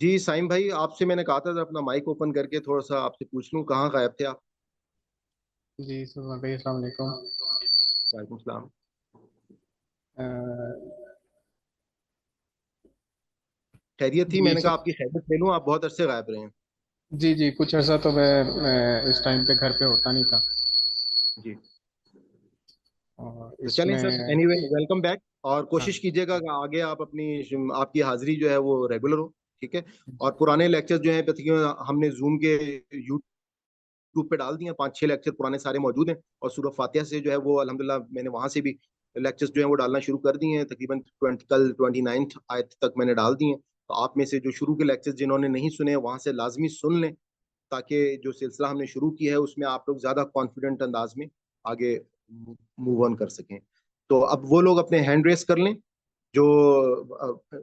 جی سائم بھائی، آپ سے میں نے کہا تھا اپنا مائک اوپن کر کے تھوڑا سا آپ سے پوچھ لوں، کہاں غائب تھے آپ؟ جی سلمان بھائی السلام علیکم. وعلیکم السلام. خیریت تھی؟ میں جی نے کہا آپ کی خیریت لے لوں، آپ بہت عرصے غائب رہے ہیں. جی کچھ عرصہ تو میں اس ٹائم پہ گھر پہ ہوتا نہیں تھا. جی اور تو اس چلیں میں سر، اینی وے ویلکم بیک، اور ہاں کوشش کیجیے گا کہ آگے آپ آپ کی حاضری جو ہے وہ ریگولر ہو، ٹھیک ہے. اور پرانے لیکچر جو ہیں ہم نے زوم کے یوٹیوب پہ ڈال دیے ہیں، 5-6 لیکچر پرانے سارے موجود ہیں، اور سورہ فاتحہ سے جو ہے وہ الحمدللہ میں نے وہاں سے بھی لیکچرز جو ہیں وہ ڈالنا شروع کر دیے ہیں. تقریباً کل 29 آیت تک میں نے ڈال دی ہیں. تو آپ میں سے جو شروع کے لیکچرز جنہوں نے نہیں سنے وہاں سے لازمی سن لیں، تاکہ جو سلسلہ ہم نے شروع کیا ہے اس میں آپ لوگ زیادہ کانفیڈنٹ انداز میں آگے موو آن کر سکیں. تو اب وہ لوگ اپنے ہینڈ ریس کر لیں جو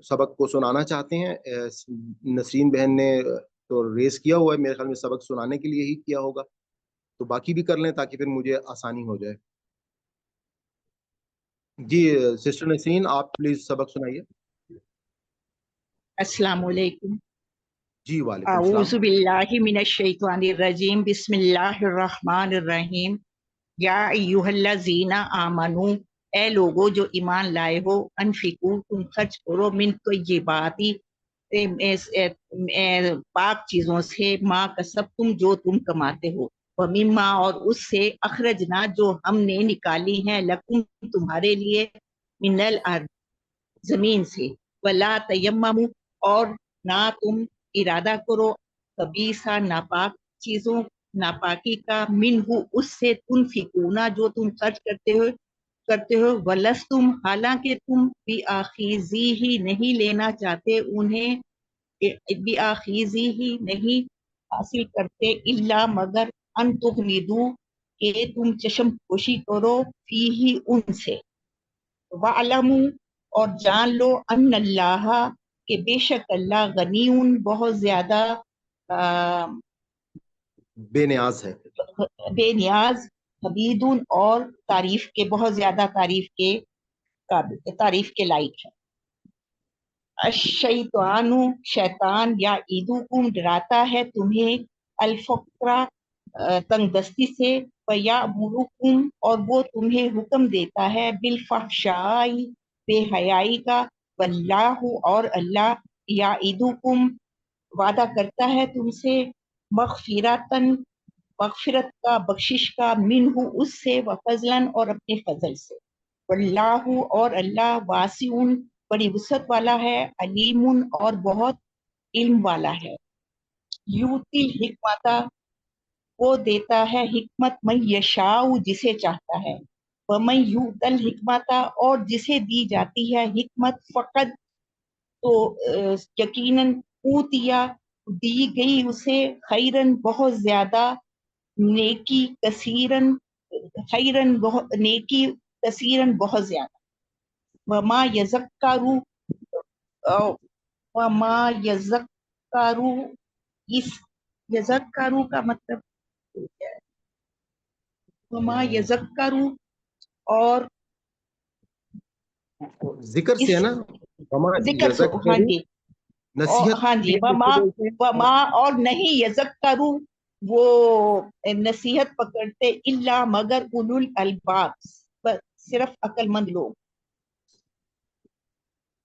سبق کو سنانا چاہتے ہیں. نسرین بہن نے تو ریس کیا ہوا ہے، میرے خیال میں سبق سنانے کے لیے ہی کیا ہوگا، تو باقی بھی کر لیں تاکہ پھر مجھے آسانی ہو جائے. جی سسٹر نسرین، آپ پلیز سبق سنائیے. السلام علیکم. جی وعلیکم السلام. اعوذ باللہ من الشیطان الرجیم. بسم اللہ الرحمن الرحیم. یا ایھا الذین آمنو، اے لوگو جو ایمان لائے ہو، انفقو تم خرچ کرو، من طیباتی پاک چیزوں سے، ما کسب تم جو تم کماتے ہو، ومما اور اس سے، اخرجنا جو ہم نے نکالی ہیں، لکم تمہارے لیے، من الارض زمین سے، ولا تیمموا اور نہ تم ارادہ کرو، خبیثا ناپاک چیزوں، ناپاکی کا، منہ اس سے، تنفقونا جو تم خرچ کرتے ہو، ولستم حالانکہ تم بآخذی ہی نہیں لینا چاہتے انہیں، بآخذی ہی نہیں حاصل کرتے، الا مگر ان تغمدو کہ تم چشم پوشی کرو، فیہ ان سے، وَعْلَمُوا اور جان لو، ان اللہ کہ بے شک اللہ، غنیون بہت زیادہ بے نیاز ہے، بے نیاز، حمیدون اور تعریف کے، بہت زیادہ تعریف کے قابل، تعریف کے لائق ہے. الشیطان شیطان، یا عیدکم ڈراتا ہے تمہیں، الفقر تنگ دستی سے، ویامرکم اور وہ تمہیں حکم دیتا ہے، بالفحشاء بے حیائی کا، واللہ اور اللہ، یعیدکم وعدہ کرتا ہے تم سے، مغفرت کا، بخشش کا، منہ اس سے، وفضلاً اور اپنے فضل سے، واللہ اور اللہ، واسع بڑی وسعت والا ہے، علیم اور بہت علم والا ہے. یوتی الحکمت وہ دیتا ہے حکمت، من یشاء جسے چاہتا ہے، ومن یؤت الحکمت اور جسے دی جاتی ہے حکمت، فقط تو یقیناً، اوتیا دی گئی اسے، خیرن بہت زیادہ، نیکی کثیرن، خیرن بہت نیکی، کثیرن بہت زیادہ. وما یذکروا وما یذکروا اس یذکروا کا مطلب کیا ہے؟ وما یذکروا اور ذکر سے ہے نا، وما ذکر سے، ہاں یذکروا، جی، نصیحت ہاں بھی جی، ہے جس وما کو بولتے ہیں، وما اور نہیں، یذکروا وہ نصیحت پکڑتے، الا مگر، اولو الالباب صرف عقل مند لوگ.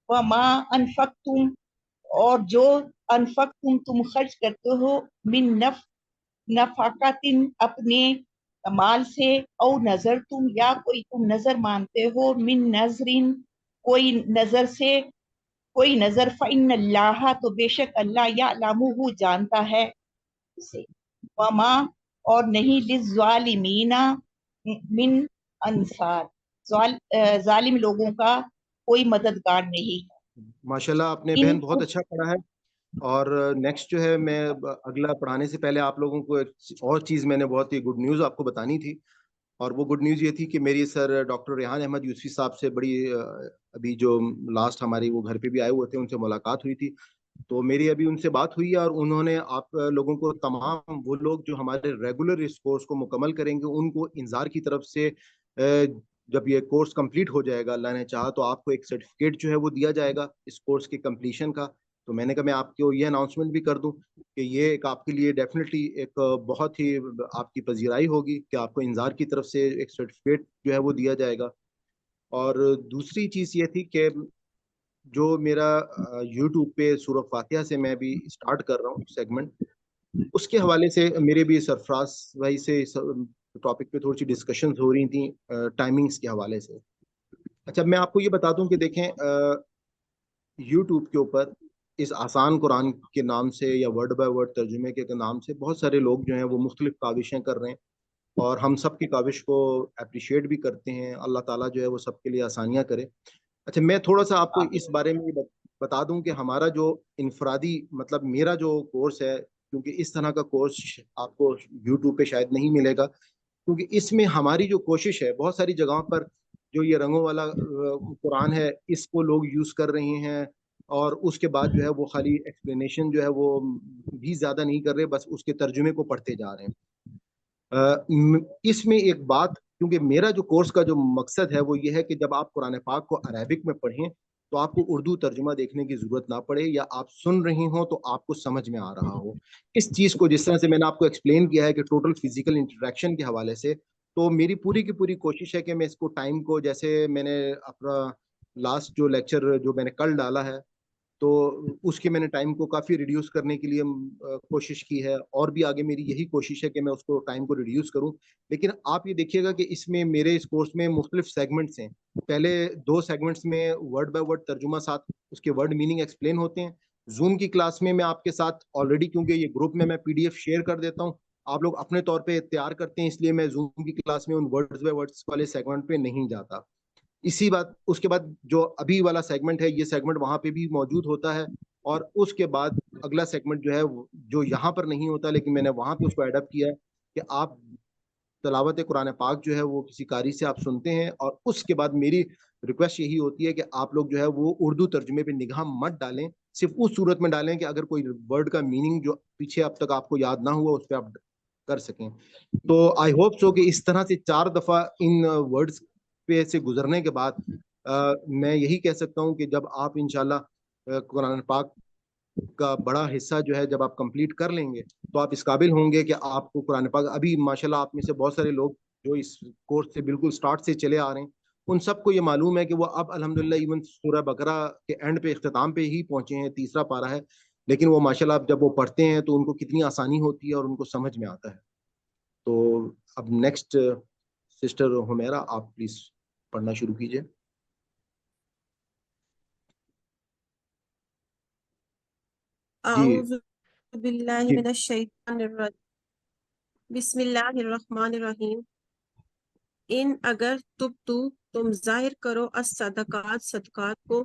وما انفقتم اور جو انفقتم تم خرچ کرتے ہو، من نفقاتن اپنے مال سے، او نظر تم یا کوئی تم نظر مانتے ہو، من نظرن کوئی نظر سے، کوئی نظر، فإن اللہ تو بے شک اللہ، یعلمہ جانتا ہے اسے، وما اور نہیں، للظالمین من انصار ظالم لوگوں کا کوئی مددگار نہیں. ماشاءاللہ آپ نے ان بہن بہت اچھا پڑھا ہے. اور نیکسٹ جو ہے میں اگلا پڑھانے سے پہلے آپ لوگوں کو ایک اور چیز میں نے بہت ہی گڈ نیوز آپ کو بتانی تھی، اور وہ گڈ نیوز یہ تھی کہ میری سر ڈاکٹر ریحان احمد یوسفی صاحب سے بڑی ابھی جو لاسٹ ہماری وہ گھر پہ بھی آئے ہوئے تھے، ان سے ملاقات ہوئی تھی. تو میری ابھی ان سے بات ہوئی ہے، اور انہوں نے آپ لوگوں کو، تمام وہ لوگ جو ہمارے ریگولر اس کورس کو مکمل کریں گے، ان کو انذار کی طرف سے جب یہ کورس کمپلیٹ ہو جائے گا، اللہ نے چاہا تو آپ کو ایک سرٹیفکیٹ جو ہے وہ دیا جائے گا اس کورس کے کمپلیشن کا. تو میں نے کہا میں آپ کو یہ اناؤنسمنٹ بھی کر دوں کہ یہ ایک آپ کے لیے ڈیفینیٹلی ایک بہت ہی آپ کی پذیرائی ہوگی کہ آپ کو انذار کی طرف سے ایک سرٹیفکیٹ جو ہے وہ دیا جائے گا. اور دوسری چیز یہ تھی کہ جو میرا یوٹیوب پہ سورہ فاتحہ سے میں بھی اسٹارٹ کر رہا ہوں سیگمنٹ، اس کے حوالے سے میرے بھی سرفراز بھائی سے ٹاپک پہ تھوڑی سی ڈسکشنز ہو رہی تھیں ٹائمنگز کے حوالے سے. اچھا میں آپ کو یہ بتا دوں کہ دیکھیں یوٹیوب کے اوپر اس آسان قرآن کے نام سے یا ورڈ بائی ورڈ ترجمے کے نام سے بہت سارے لوگ جو ہیں وہ مختلف کاوشیں کر رہے ہیں، اور ہم سب کی کاوش کو اپریشیٹ بھی کرتے ہیں. اللہ تعالیٰ جو ہے وہ سب کے لیے آسانیاں کرے. اچھا میں تھوڑا سا آپ کو اس بارے میں بتا دوں کہ ہمارا جو انفرادی مطلب میرا جو کورس ہے، کیونکہ اس طرح کا کورس آپ کو یوٹیوب پہ شاید نہیں ملے گا، کیونکہ اس میں ہماری جو کوشش ہے بہت ساری جگہوں پر جو یہ رنگوں والا قرآن ہے اس کو لوگ یوز کر رہے ہیں، اور اس کے بعد جو ہے وہ خالی ایکسپلینیشن جو ہے وہ بھی زیادہ نہیں کر رہے، بس اس کے ترجمے کو پڑھتے جا رہے ہیں. اس میں ایک بات، کیونکہ میرا جو کورس کا جو مقصد ہے وہ یہ ہے کہ جب آپ قرآن پاک کو عربک میں پڑھیں تو آپ کو اردو ترجمہ دیکھنے کی ضرورت نہ پڑے، یا آپ سن رہی ہوں تو آپ کو سمجھ میں آ رہا ہو. اس چیز کو جس طرح سے میں نے آپ کو ایکسپلین کیا ہے کہ ٹوٹل فزیکل انٹریکشن کے حوالے سے، تو میری پوری کی پوری کوشش ہے کہ میں اس کو ٹائم کو، جیسے میں نے اپنا لاسٹ جو لیکچر جو میں نے کل ڈالا ہے تو اس کے میں نے ٹائم کو کافی ریڈیوس کرنے کے لیے کوشش کی ہے، اور بھی آگے میری یہی کوشش ہے کہ میں اس کو ٹائم کو ریڈیوس کروں. لیکن آپ یہ دیکھیے گا کہ اس میں میرے اس کورس میں مختلف سیگمنٹس ہیں. پہلے 2 سیگمنٹس میں ورڈ بائی ورڈ ترجمہ ساتھ اس کے ورڈ میننگ ایکسپلین ہوتے ہیں. زوم کی کلاس میں آپ کے ساتھ آلریڈی، کیونکہ یہ گروپ میں PDF شیئر کر دیتا ہوں، آپ لوگ اپنے طور پہ تیار کرتے ہیں، اس لیے میں زوم کی کلاس میں ان ورڈز بائی ورڈز والے سیگمنٹ پہ نہیں جاتا. اسی بات اس کے بعد جو ابھی والا سیگمنٹ ہے، یہ سیگمنٹ وہاں پہ بھی موجود ہوتا ہے، اور اس کے بعد اگلا سیگمنٹ جو ہے جو یہاں پر نہیں ہوتا لیکن میں نے وہاں پہ اس کو ایڈ اپ کیا ہے کہ آپ تلاوت قرآن پاک جو ہے وہ کسی قاری سے آپ سنتے ہیں، اور اس کے بعد میری ریکویسٹ یہی ہوتی ہے کہ آپ لوگ جو ہے وہ اردو ترجمے پہ نگاہ مت ڈالیں، صرف اس صورت میں ڈالیں کہ اگر کوئی ورڈ کا میننگ جو پیچھے اب تک آپ کو یاد نہ ہوا اس پہ آپ کر سکیں. تو آئی ہوپ سو کہ اس طرح سے 4 دفعہ ان ورڈز پہ سے گزرنے کے بعد میں یہی کہہ سکتا ہوں کہ جب آپ انشاءاللہ قرآن پاک کا بڑا حصہ جو ہے جب آپ کمپلیٹ کر لیں گے تو آپ اس قابل ہوں گے کہ آپ کو قرآن پاک، ابھی ماشاءاللہ آپ میں سے بہت سارے لوگ جو اس کورس سے بالکل سٹارٹ سے چلے آ رہے ہیں، ان سب کو یہ معلوم ہے کہ وہ اب الحمدللہ ایون سورہ بقرہ کے اینڈ پہ، اختتام پہ ہی پہنچے ہیں، 3 پارہ ہے، لیکن وہ ماشاءاللہ جب وہ پڑھتے ہیں تو ان کو کتنی آسانی ہوتی ہے اور ان کو سمجھ میں آتا ہے. تو اب نیکسٹ سسٹر حمیرہ، آپ پلیز پڑھنا شروع کیجئے. جی اعوذ باللہ جی من الشیطان الرجیم، بسم اللہ الرحمن الرحیم. ان اگر تم ظاہر کرو الصدقات صدقات کو،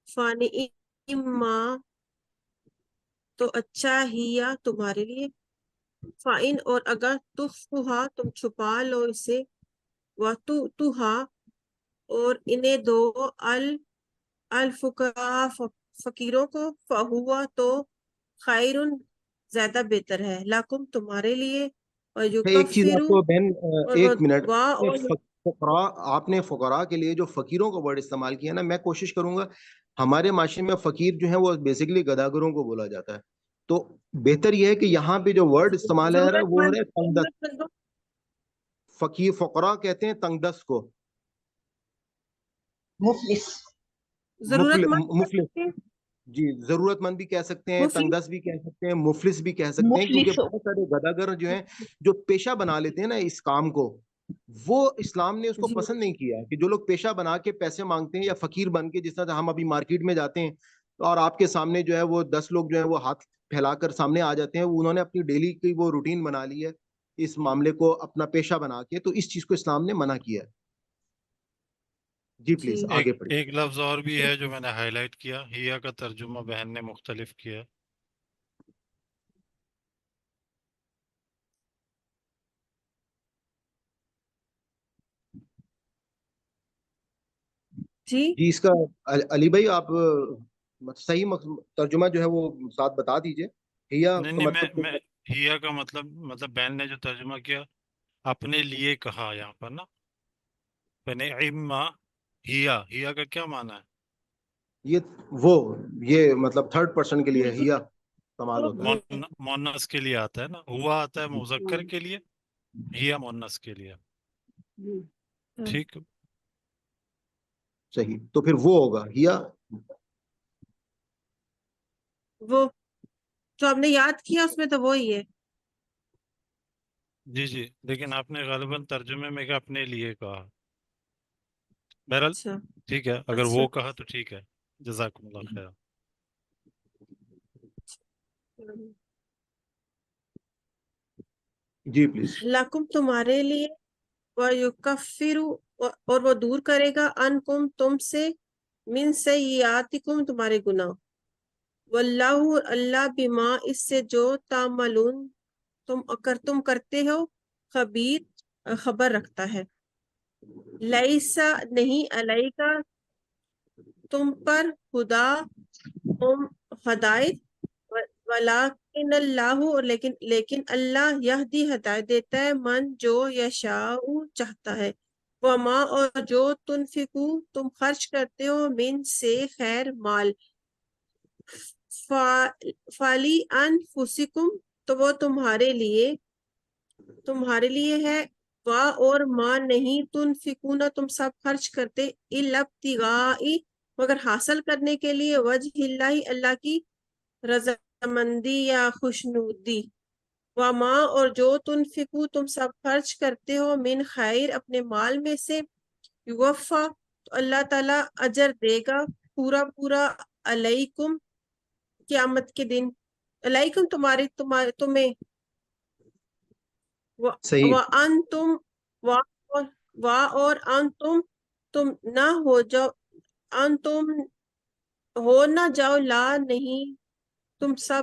فَنِعِمَّا تو اچھا ہی یا تمہارے لیے، فَإِنْ اور اگر تخفوہا تم چھپا لو اسے، وَتُؤْتُوہا اور انہیں دو الفقراء فقیروں کو، فہوا تو خیرن زیادہ بہتر ہے، لکم تمہارے لیے، ایک چیز آپ کو بہن، اور ایک منٹ، اور فقراء، آپ نے فقراء کے لیے جو فقیروں کا ورڈ استعمال کیا نا، میں کوشش کروں گا، ہمارے معاشرے میں فقیر جو ہیں وہ بیسیکلی گداگروں کو بولا جاتا ہے، تو بہتر یہ ہے کہ یہاں پہ جو ورڈ استعمال ہے ضرورت وہ مند ہے تنگ دست. ضرورت مندوں فقیر، فقراء کہتے ہیں تنگ دست کو، مفلس. ضرورت مند مفلس، جی ضرورت مند بھی کہہ سکتے ہیں، تنگ مفلس دست بھی کہہ سکتے ہیں، مفلس بھی کہہ سکتے ہیں، کیونکہ مفلس بہت سارے گداگر جو ہیں جو پیشہ بنا لیتے ہیں نا اس کام کو، وہ اسلام نے اس کو جی پسند نہیں کیا کہ جو لوگ پیشہ بنا کے پیسے مانگتے ہیں یا فقیر بن کے، جس طرح ہم ابھی مارکیٹ میں جاتے ہیں اور آپ کے سامنے جو ہے وہ 10 لوگ جو ہیں وہ ہاتھ پھیلا کر سامنے آ جاتے ہیں، انہوں نے اپنی ڈیلی کی وہ روٹین بنا لی ہے اس معاملے کو اپنا پیشہ بنا کے، تو اس چیز کو اسلام نے منع کیا ہے. جی پلیز جی آگے ایک پڑھیے. ایک لفظ اور بھی ہے جو میں نے ہائی لائٹ کیا، ہیا کا ترجمہ بہن نے مختلف کیا. جی جی اس کا علی بھائی آپ صحیح ترجمہ جو ہے وہ ساتھ بتا دیجئے. ہیا نہیں کا نہیں، مطلب میں ہیا کا مطلب بہن نے جو ترجمہ کیا اپنے لیے کہا یہاں پر نا، فنعما ہیا کا کیا معنی ہے؟ یہ وہ یہ مطلب تھرڈ پرسن کے لیے ہے، ہیا کمال ہوتا ہے. مونس کے لیے آتا ہے نا، ہوا آتا ہے مذکر کے لیے، ہیا مونس کے لیے. ٹھیک. صحیح. تو پھر وہ ہوگا ہیا. وہ جو آپ نے یاد کیا اس میں تو وہی ہے. جی جی، لیکن آپ نے غالباً ترجمے میں کہ اپنے لیے کہا. بہرحال اچھا ٹھیک ہے، اگر اچھا. وہ کہا تو ٹھیک ہے. جزاکم اللہ خیر. جی پلیز. لکم تمہارے لیے، وَيُكَفِّرُ اور وہ دور کرے گا عنکم تم سے، من سیئاتکم تمہارے گناہ، واللہ اللہ بما اس سے جو تعملون تم کرتے ہو، خبیر خبر رکھتا ہے. لیسا نہیں علیکا تم پر ہدا ہدایت، ولیکن اللہ لیکن اللہ یہدی ہدایت دیتا ہے من جو یشاء چاہتا ہے. وما اور جو تنفقو تم خرچ کرتے ہو، من سے خیر مال، فالی انفسکم تو وہ تمہارے لیے ہے. وا اور ماں نہیں تنفقون تم سب خرچ کرتے، الا ابتغاء مگر حاصل کرنے کے لیے، وجہ اللہ اللہ کی رضامندی یا خوشنودی. وما اور جو تنفقو تم سب خرچ کرتے ہو، من خیر اپنے مال میں سے، یوفا تو اللہ تعالی اجر دے گا پورا پورا، علیکم قیامت کے دن، علیکم تمہیں، صحیح. وَأَنْتُمْ اور تم نہ ہو جاؤ، تم ہو نہ جاؤ، لا نہیں تم سب،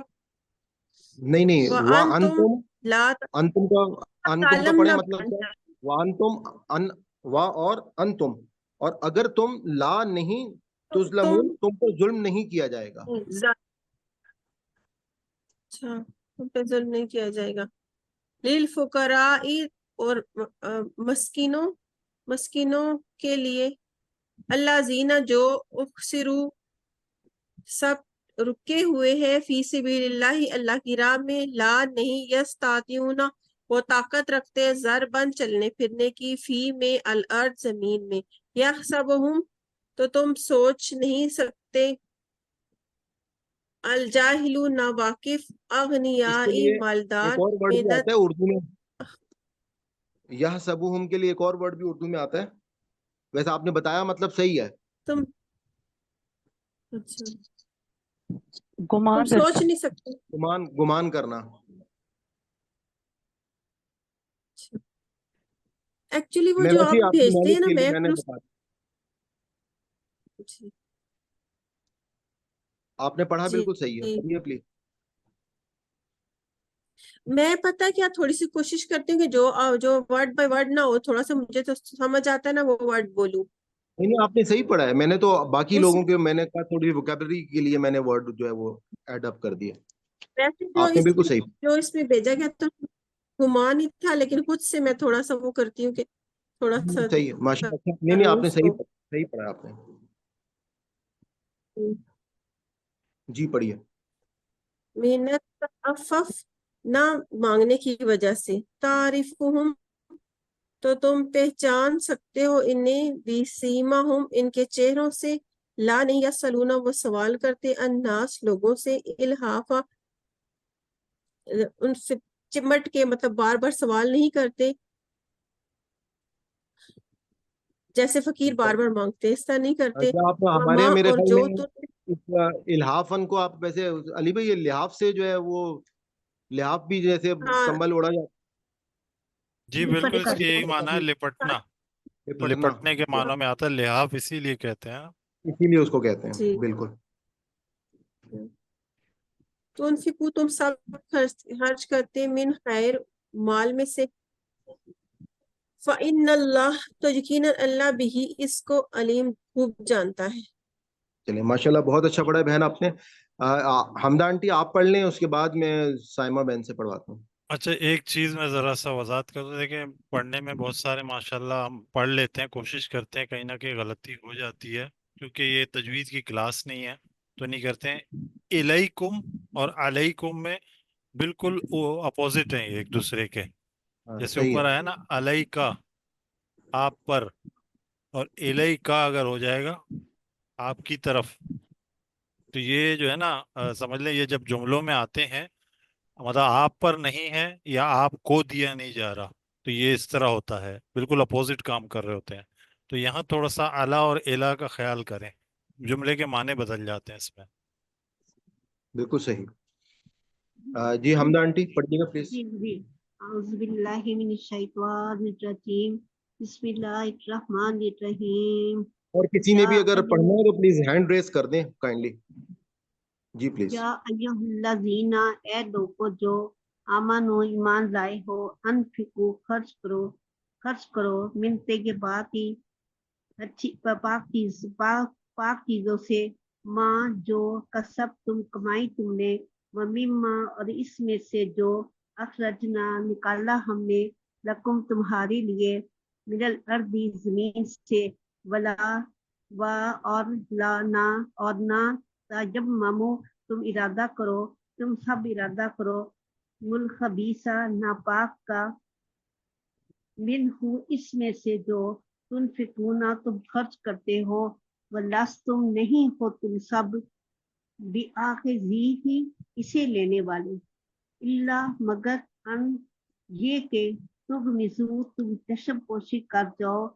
نہیں وَأَنْتُمْ وَأَنْتُم، لا انتم کا پڑھیں مطلب کیا ہے؟ وَأَنْتُم اور انتم، اور اگر تم لا نہیں تظلمون تم پر ظلم نہیں کیا جائے گا. اچھا تم پہ ظلم نہیں کیا جائے گا. للفقراء اور مسکینوں کے لیے، اللہ زینہ جو اخسرو سب رکے ہوئے ہیں، فی سبیل اللہ اللہ کی راہ میں، لا نہیں یستطیعون وہ طاقت رکھتے ضربن چلنے پھرنے کی، فی میں الارض زمین میں، یحسبہم تو تم سوچ نہیں سکتے، الجاہل ناواقف، اس کے اغنیاء لیے مالدار، ایک اور ورڈ بھی مدد آتا ہے اردو میں، یحسبہم کے لیے ایک اور ورڈ بھی اردو میں آتا ہے. ویسے آپ نے بتایا مطلب صحیح ہے. تم اچھا گمان تم سوچ نہیں سکتے. گمان کرنا. ایکچولی وہ میں جو ویسے آپ ہی آپ کی بھیجتے ہیں نالج نا، کے لیے میں میں نے پھر بتا دیا. آپ نے پڑھا جی بالکل صحیح ہے، پڑھیے پلیز. میں پتہ کیا تھوڑی سی کوشش کرتی ہوں کہ جو ورڈ بائی ورڈ نہ ہو، تھوڑا سا مجھے تو سمجھ آتا ہے نا وہ ورڈ بولوں. نہیں آپ نے صحیح پڑھا ہے. میں نے تو باقی اس لوگوں کے میں نے کہا تھوڑی ووکیبلری کے لیے میں نے ورڈ جو ہے وہ ایڈ اپ کر دیے. ویسے آپ نے بالکل صحیح. جو اس میں بھیجا گیا تو گمان ہی تھا، لیکن خود سے میں تھوڑا سا وہ کرتی ہوں کہ تھوڑا سا صحیح ہے ماشاء اللہ. نہیں آپ نے صحیح پڑھا آپ نے. جی پڑھیے. محنت افف نہ مانگنے کی وجہ سے، تعریفہم تو تم پہچان سکتے ہو انہیں، بسیماہم ان کے چہروں سے، لا نہیں یسألون وہ سوال کرتے، الناس لوگوں سے، الحافا ان سے چمٹ کے، مطلب بار بار سوال نہیں کرتے جیسے فقیر بار بار مانگتے، اس طرح نہیں کرتے. اچھا آپ ہمارے وما یہاں میرے اور خیال جو میں تم اس الحافن کو آپ ویسے علی بھائی، یہ لحاف سے جو ہے وہ لحاف بھی جیسے ہاں کمبل اوڑا جاتا جی بالکل، اس کی یہی معنی ہے، لپٹنا. ہے لپٹنا. لپٹنے کے معنوں میں آتا ہے، لحاف اسی لیے کہتے ہیں. اسی لیے اس کو کہتے ہیں. جی بالکل. تنفقو تم سب خرچ کرتے، من خیر مال میں سے، فإن اللہ تو یقینا اللہ بھی اس کو علیم خوب جانتا ہے. چلیں ماشاءاللہ بہت اچھا پڑھا ہے بہن آپ نے. حمدہ آنٹی آپ پڑھ لیں، اس کے بعد میں سائمہ بہن سے پڑھواتا ہوں. اچھا، ایک چیز میں ذرا سا وضاحت کر دوں. دیکھیں، پڑھنے میں بہت سارے ماشاءاللہ ہم پڑھ لیتے ہیں، کوشش کرتے ہیں، کہیں نہ کہیں غلطی ہو جاتی ہے. کیونکہ یہ تجوید کی کلاس نہیں ہے تو نہیں کرتے ہیں. الیکم اور علیکم میں بالکل وہ اپوزٹ ہیں یہ ایک دوسرے کے. جیسے صحیح اوپر ہے. آیا نا علیکا آپ پر, اور الیکا اگر ہو جائے گا آپ کی طرف, تو یہ جو ہے نا سمجھ لیں یہ جب جملوں میں آتے ہیں مطلب آپ پر نہیں ہے یا آپ کو دیا نہیں جا رہا, تو یہ اس طرح ہوتا ہے, بالکل اپوزٹ کام کر رہے ہوتے ہیں. تو یہاں تھوڑا سا اعلیٰ اور الا کا خیال کریں, جملے کے معنی بدل جاتے ہیں اس میں. بالکل صحیح. جی حمدہ آنٹی پڑھیے گا پلیز. جی اعوذ باللہ من الشیطان الرجیم بسم اللہ الرحمن الرحیم. اور کسی نے بھی اگر پڑھنا ہے تو پلیز ہینڈ ریز کر دیں کائنڈلی. G please. یا ایھا الذین, اے لوگو جو آمنو ایمان لائے ہو, انفقو خرچ کرو من طیباتی اچھی پاک چیزوں سے, ماں جو کسب تم کمائی تم نے, ومما اور اس میں سے جو اخرجنا نکالا ہم نے, لکم تمہارے لیے, من الارض زمین سے, اور نہ تیممو تم ارادہ کرو, تم سب ارادہ کرو, الخبیثہ ناپاک کا, منہ اس میں سے جو تنفقون تم خرچ کرتے ہو, ولستم نہیں ہو تم سب, بآخذیہ اسے لینے والے, الا مگر ان یہ کہ تغمزو تم چشم پوشی کر جاؤ,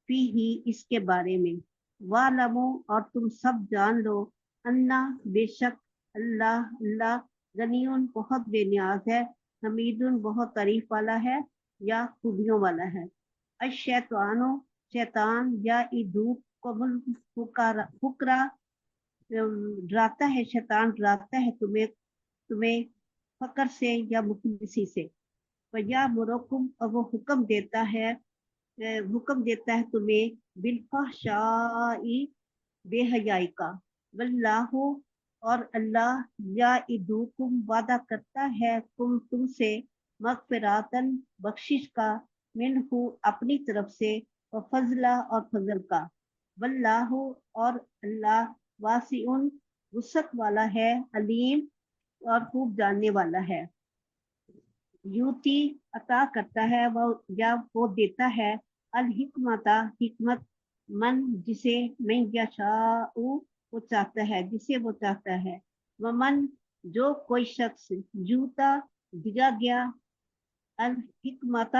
فی ہی اس کے بارے میں, وَاعْلَمُوا اور تم سب جان لو, انا بے شک اللہ غنیون بہت بے نیاز ہے, حمیدun بہت تعریف والا ہے یا خوبیوں والا ہے. الشیطانو شیطان, یا یدوکم الفقرا ڈراتا ہے, شیطان ڈراتا ہے تمہیں فقر سے یا مفلسی سے, وَیَأْمُرُکم اور وہ حکم دیتا ہے تمہیں, بالفحشاء بے حیائی کا, واللہ اور اللہ, یعدکم وعدہ کرتا ہے تم سے, مغفراتن بخشش کا, منہ اپنی طرف سے, وفضلا اور فضل کا, واللہ اور اللہ, واسع وسعت والا ہے, علیم اور خوب جاننے والا ہے. یوتی عطا کرتا ہے وہ دیتا ہے, الحکمت حکمت, من جسے, من یشاء وہ چاہتا ہے جسے وہ چاہتا ہے, ومن جو کوئی شخص, یوتا دیا گیا, الحکمت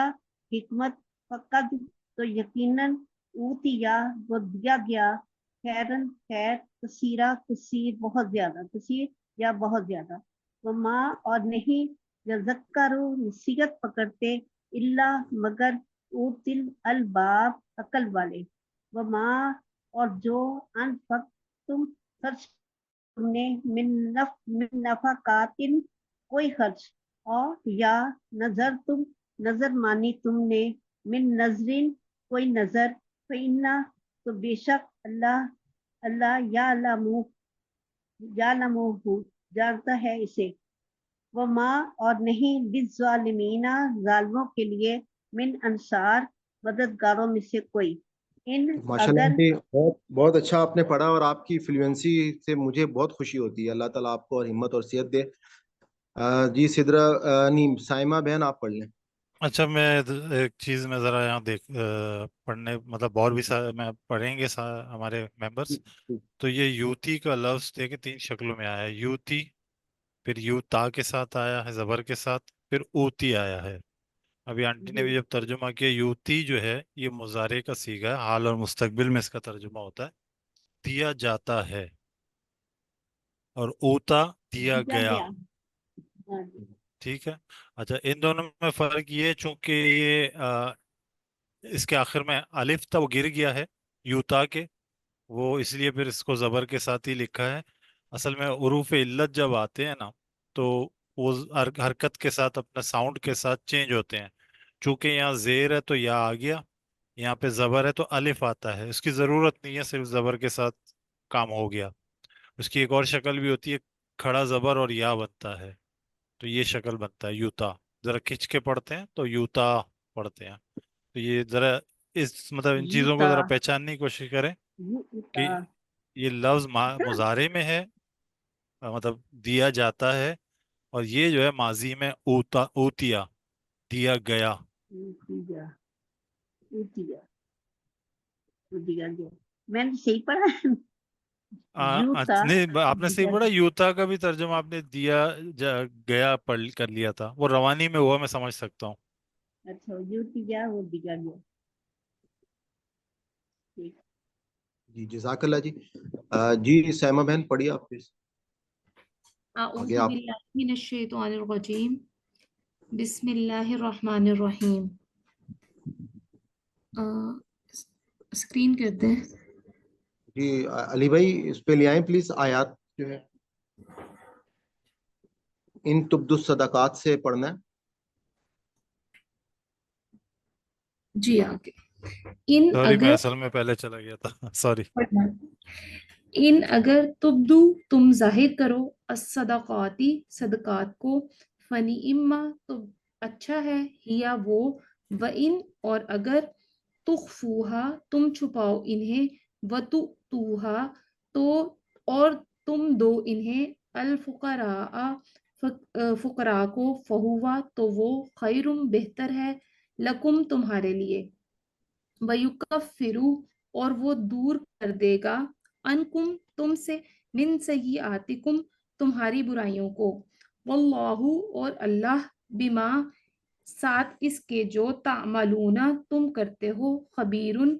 حکمت, فقد تو یقیناً, اوتیا وہ دیا گیا, خیرن خیر, کثیرہ کثیر بہت زیادہ, کثیر یا بہت زیادہ, وما اور نہیں, یذکروا نصیحت پکڑتے, اللہ مگر, اوتل الباب عقل والے, وما اور جو انفقتم خرچ تم نے, من نفقاتن کوئی خرچ, اور یا نظر مانی تم نے, من نظرین کوئی نظر, فإنا تو بے شک اللہ یعلمہ جانتا ہے اسے, وما اور نہیں, للظالمین ظالموں کے لیے, من انصار مددگاروں میں سے کوئی, ان ماشاءاللہ اگر آنٹی بہت اچھا آپ نے پڑھا, اور آپ کی فلوئنسی سے مجھے بہت خوشی ہوتی ہے. اللہ تعالیٰ آپ کو اور ہمت اور صحت دے. جی سدرا نہیں سائمہ بہن آپ پڑھ لیں. اچھا میں ایک چیز میں ذرا یہاں پڑھنے مطلب اور بھی میں پڑھیں گے ہمارے ممبرس. تو یہ یوتی کا لفظ دیکھیں 3 شکلوں میں آیا ہے, یوتی, پھر یوتا کے ساتھ آیا ہے زبر کے ساتھ, پھر اوتی آیا ہے. ابھی آنٹی نے بھی جب ترجمہ کیا, یوتی جو ہے یہ مضارع کا صیغہ ہے, حال اور مستقبل میں اس کا ترجمہ ہوتا ہے, دیا جاتا ہے, اور اوتا دیا گیا. ٹھیک ہے. اچھا ان دونوں میں فرق یہ ہے چونکہ یہ اس کے آخر میں الف تھا وہ گر گیا ہے یوتا کے, وہ اس لیے پھر اس کو زبر کے ساتھ ہی لکھا ہے. اصل میں حروف علت جب آتے ہیں نا تو وہ حرکت کے ساتھ اپنا ساؤنڈ کے ساتھ چینج ہوتے ہیں. چونکہ یہاں زیر ہے تو یا آ گیا, یہاں پہ زبر ہے تو الف آتا ہے. اس کی ضرورت نہیں ہے, صرف زبر کے ساتھ کام ہو گیا. اس کی ایک اور شکل بھی ہوتی ہے, کھڑا زبر اور یا بنتا ہے, تو یہ شکل بنتا ہے یوتا. ذرا کھچ کے پڑھتے ہیں تو یوتا پڑھتے ہیں. تو یہ ذرا اس مطلب ان چیزوں کو ذرا پہچاننے کی کوشش کریں کہ یہ لفظ مضارع میں ہے، مطلب دیا جاتا ہے، اور یہ جو ہے ماضی میں اوتیا، دیا گیا. اوتیا، اوتیا، اوتیا گیا. میں نے صحیح پڑھا ہے؟ یوتا نہیں، آپ نے صحیح دیا پڑھا. یوتا کا بھی ترجمہ آپ نے دیا گیا پڑھ کر لیا تھا، وہ روانی میں ہوا، میں سمجھ سکتا ہوں. اچھا یوتیا وہ دیا گیا. ٹھیک. جی جزاک اللہ جی. جی سیمہ بہن پڑھیے آپ پلیز. اعوذ آگے آپ. باللہ من الشیطان الرجیم، بسم اللہ الرحمن الرحیم. اسکرین کر دیں. جی علی بھائی اس پہ لے آئیں پلیز آیات جو ہے ان تبدو الصدقات سے پڑھنا ہے. جی آگے. ان سوری، میں اگر اصل میں پہلے چلا گیا تھا. سوری. ان اگر تبدو تم ظاہر کرو الصدقاتی صدقات کو، فنی اما تو اچھا ہے، ہیا وہ، و ان اور اگر تخفوہا تم چھپاؤ انہیں، وتؤتوہا تو اور تم دو انہیں، الفقراء فقراء کو، فہوا تو وہ، خیرم بہتر ہے، لکم تمہارے لیے، وَيُكَفِّرُ اور وہ دور کر دے گا، انکم تم سے، من سیئاتکم تمہاری برائیوں کو، واللہ اور اللہ، بما ساتھ اس کے جو تعملون تم کرتے ہو، خبیرن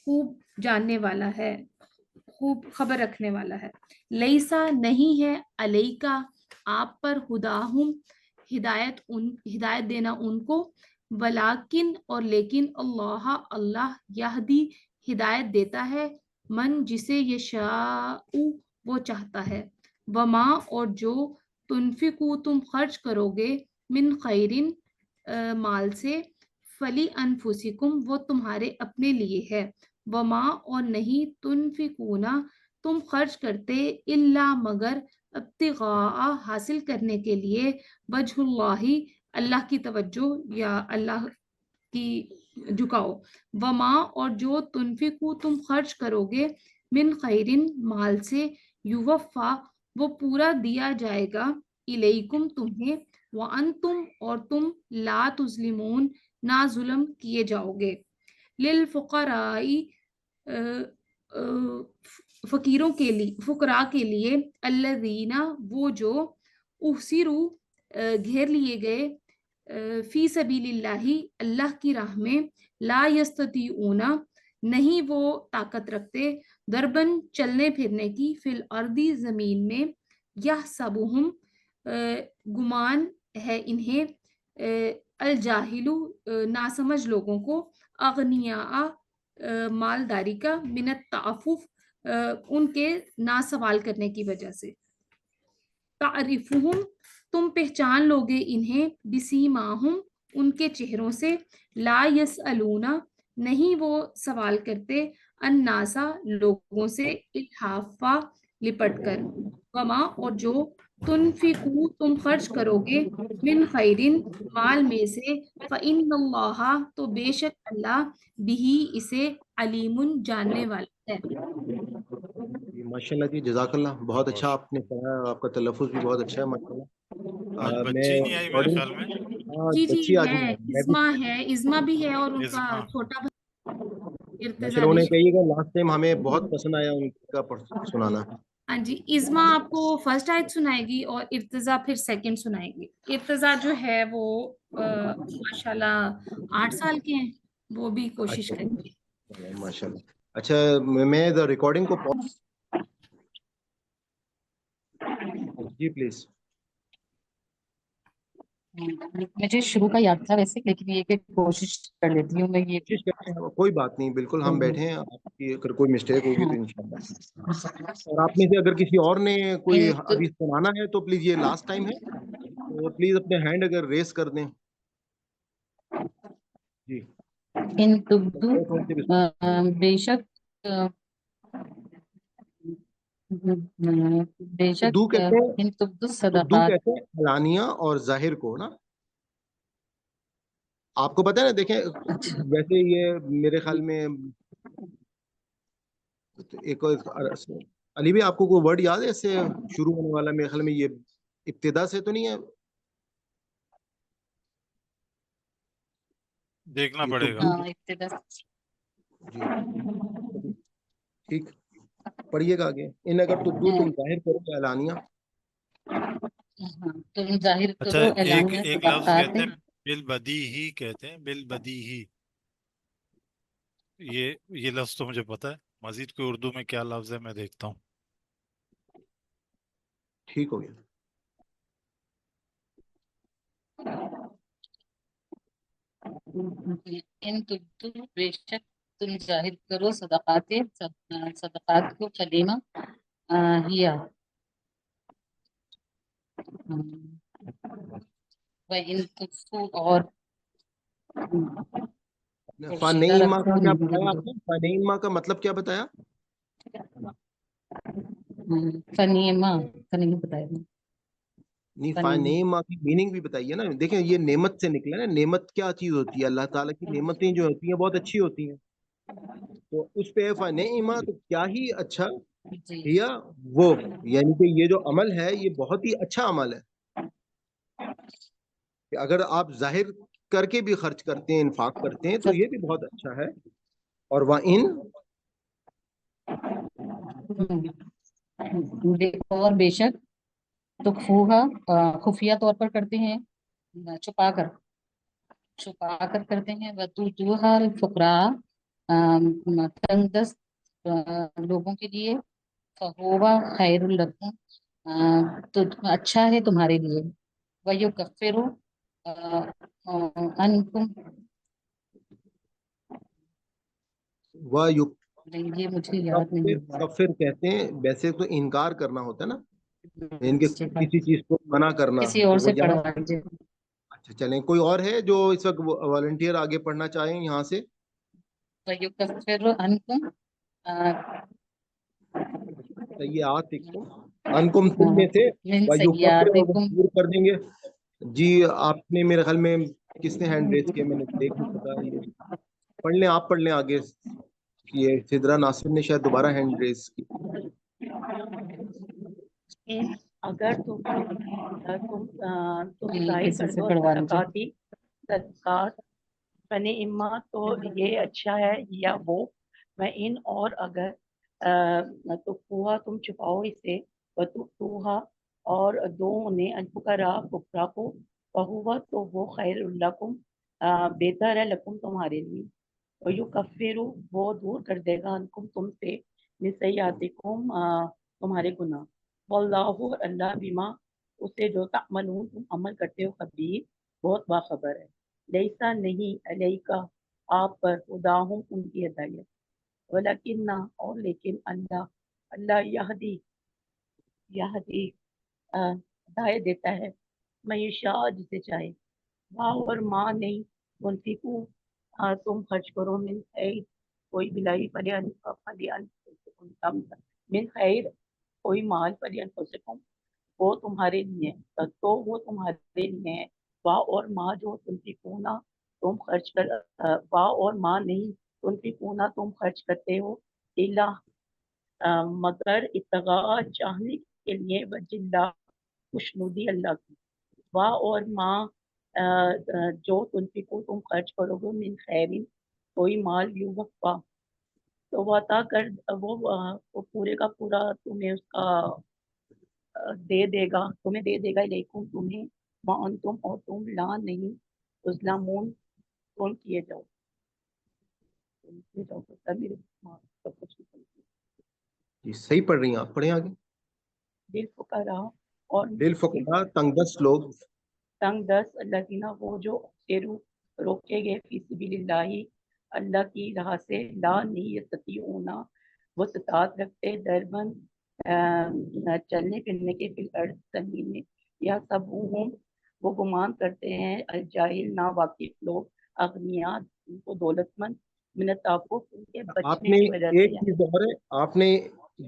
خوب جاننے والا ہے، خوب خبر رکھنے والا ہے. لیسا نہیں ہے، علیکا آپ پر، ہداہم ہدایت دینا ان کو، ولیکن اور لیکن، اللہ یہدی ہدایت دیتا ہے، من جسے یشاء وہ چاہتا ہے، وما اور جو تنفقو تم خرچ کرو گے، من خیرن مال سے، فلی انفسکم وہ تمہارے اپنے لیے ہے، وما اور نہیں، تنفقونا تم خرچ کرتے، الا مگر، ابتغاء حاصل کرنے کے لیے، وجہ اللہ اللہ کی توجہ یا اللہ کی جھکاؤ، وما اور جو تنفقو تم خرچ کرو گے، من خیرن مال سے، یوفا وہ پورا دیا جائے گا، الیکم تمہیں، وانتم اور تم، لا تظلمون نہ ظلم کیے جاؤ گے، للفقراء فقیروں کے لیے، فقراء کے لیے، الذین وہ جو، احصروا گھیر لیے گئے، فی سبیل اللہ اللہ کی راہ میں، لا یستطیعون نہیں وہ طاقت رکھتے، دربن چلنے پھرنے کی، فی الارض زمین میں، یحسبہم گمان ہے انہیں، الجاہل ناسمجھ لوگوں کو، اغنیاء مالداری کا، من التعفف ان کے نا سوال کرنے کی وجہ سے، تعرفہم تم پہچان لوگے انہیں، بسیماہم ان کے چہروں سے، لا یسألون نہیں وہ سوال کرتے، الناسا لوگوں سے، الحافا لپٹ کر، وما اور جو تنفقو تم خرچ کرو گے، من خیرن مال میں سے، فإن اللہ تو بے شک اللہ، بھی اسے، علیم جاننے والا ہے. ماشاء اللہ جی جزاک اللہ. بہت اچھا آپ نے پڑھا، آپ کا تلفظ بھی بہت اچھا ہے ماشاء اللہ. آج میں بچی نہیں آئی میرے خیال میں. ہاں جی بچی آج ہے، میں بھی ازما بھی ہے، اور ان کا ازما. چھوٹا ماشاء ارتضا اللہ بھی. انہیں کہیے گا لاسٹ ٹائم ہمیں بہت پسند آیا ان کا سنانا. ہاں جی، ازما آپ کو فرسٹ آیت سنائے گی اور ارتضا پھر سیکنڈ سنائے گی. ارتضا جو ہے وہ ماشاءاللہ 8 سال کے ہیں، وہ بھی کوشش اچھا کریں گے. ماشاء اللہ. اچھا میں ریکارڈنگ کو جی پلیز. مجھے شروع کا یاد تھا ویسے، لیکن یہ کہ کوشش کر لیتی ہوں میں یہ. کوشش کرتے ہیں، کوئی بات نہیں، بالکل ہم بیٹھے ہیں. آپ کی اگر کوئی مسٹیک ہوگی تو انشاءاللہ. اور آپ میں سے اگر کسی اور نے کوئی ابھی سنانا ہے تو پلیز یہ لاسٹ ٹائم ہے، تو پلیز اپنے ہینڈ اگر ریس کر دیں. جی ان تبدو بے شک بے شک دو کہتے ہیں، ان تبدو دو صدقات. کہتے ہیں علانیہ اور ظاہر کو نا. آپ کو پتہ ہے نا، دیکھیں ویسے یہ میرے خیال میں ایک علی بھائی آپ کو کوئی ورڈ یاد ہے اس سے شروع ہونے والا؟ میرے خیال میں یہ ابتدا سے تو نہیں ہے، دیکھنا یہ تو پڑے گا. ہاں ابتدا جی ٹھیک، پڑھیے گا آگے. ان اگر تبدو تم ظاہر کرو اعلانیہ. ہاں تم ظاہر اچھا کرو ایک اعلانیہ ایک لفظ صدقات کہتے ہیں بالبدی ہی، کہتے ہیں بالبدی ہی. یہ لفظ تو مجھے پتا ہے، مزید کوئی اردو میں کیا لفظ ہے میں دیکھتا ہوں. ٹھیک ہو گیا. ان تبدو بے شک تم ظاہر کرو صدقات کو کلیمہ ہیا و ان تخفو اور فانیما کا کیا رکھو بتایا آپ نے؟ فانیما کا مطلب کیا بتایا؟ فنیما نہیں بتایا نہیں، فانیما کی میننگ بھی بتائیے نا. دیکھیں یہ نعمت سے نکلا نا. نعمت کیا چیز ہوتی ہے؟ اللہ تعالیٰ کی نعمتیں جو ہوتی ہیں بہت اچھی ہوتی ہیں، تو اس پہ فانیما تو کیا ہی اچھا جی یا وہ، یعنی کہ یہ جو عمل ہے یہ بہت ہی اچھا عمل ہے کہ اگر آپ ظاہر کر کے بھی خرچ کرتے ہیں، انفاق کرتے ہیں تو یہ بھی بہت اچھا ہے. اور وَإِن اور بے شک تخفوها خفیہ طور پر کرتے ہیں، چھپا کر کرتے ہیں، وتؤتوها الفقراء تنگ دست لوگوں کے لیے، فہو خیر لکم تو اچھا ہے تمہارے لیے، ویکفر عنکم یہ مجھے یاد نہیں ہوا کفر کہتے ہیں ویسے تو انکار کرنا ہوتا ہے نا، ان کے کسی چیز کو منع کرنا. کسی اور تو وہ سے یہاں پڑھوا دیجیے. اچھا چلیں، کوئی اور ہے جو اس وقت والنٹیئر آگے پڑھنا چاہیں یہاں سے؟ ویکفر عنکم سیئاتکم انکم تم میں سے، من ویکفر اور وہ سیئاتکم دور کر دیں گے. جی آپ نے میرے خیال میں کس نے ہینڈ ریز کیا؟ میں نے دیکھ نہیں سکا. یہ پڑھ لیں، آپ پڑھ لیں آگے. یہ سدرا ناصر نے شاید دوبارہ ہینڈ ریز کی. اگر تم ظاہر کسی کر سے دو پڑھوا لیجیے. صدقات فنی اما تو یہ اچھا ہے یا وہ، میں ان اور اگر تخفوها تم چھپاؤ اسے، وتؤتوها اور دو انہیں الفقراء فقراء کو، فہو تو وہ خیر لکم بہتر ہے لکم تمہارے لیے، ویکفر وہ دور کر دے گا عنکم تم سے، من سیئاتکم تمہارے گناہ، واللہ اللہ بما اسے جو تعملون تم عمل کرتے ہو خبیر بہت باخبر ہے. لیسا نہیں علیکا آپ پر ہداہم ان کی ہدایت، ولیکن اور لیکن اللہ یہدی ہدایت دیتا ہے میں یشاء جسے چاہے. واہ اور ماں نہیں تنفقو تم خرچ کرو من خیر کوئی بلائی فلیان من خیر کوئی مال فلیان وہ تمہارے لیے تو وہ تمہارے لیے ہے. واہ اور ماں جو تنفقونا تم خرچ کر واہ اور ماں نہیں تنفقونا تم خرچ کرتے ہو الا مگر ابتغاء چاہنے کے لیے وجہ اللہ خوشنودی اللہ کی. واہ اور ماں جو تنفقو تم خرچ کرو گے من خیرین کوئی مال یوفا تو وہ عطا کر وہ پورے کا پورا تمہیں اس کا دے دے گا، تمہیں دے دے گا لیکن تمہیں وانتم اور تم لا نہیں تظلمون ظلم کیے جاؤ. جی صحیح پڑھ رہی ہیں آپ، پڑھیں آگے. للفقراء اور للفقراء تنگ دست لوگ، تنگ دست الذین وہ جو روکے گئے فی سبیل اللہ اللہ کی راہ سے، لا نہیں یستطیعون وہ استطاعت رکھتے دربن چلنے پھرنے کے فی الارض زمین میں، یا سب وہ گمان کرتے ہیں الجاہل نا واقف لوگ اغنیاء ان کو دولت مند من التعفف ان کے آپ بچنے نے کی وجہ ایک سے. چیز اور ہے، آپ نے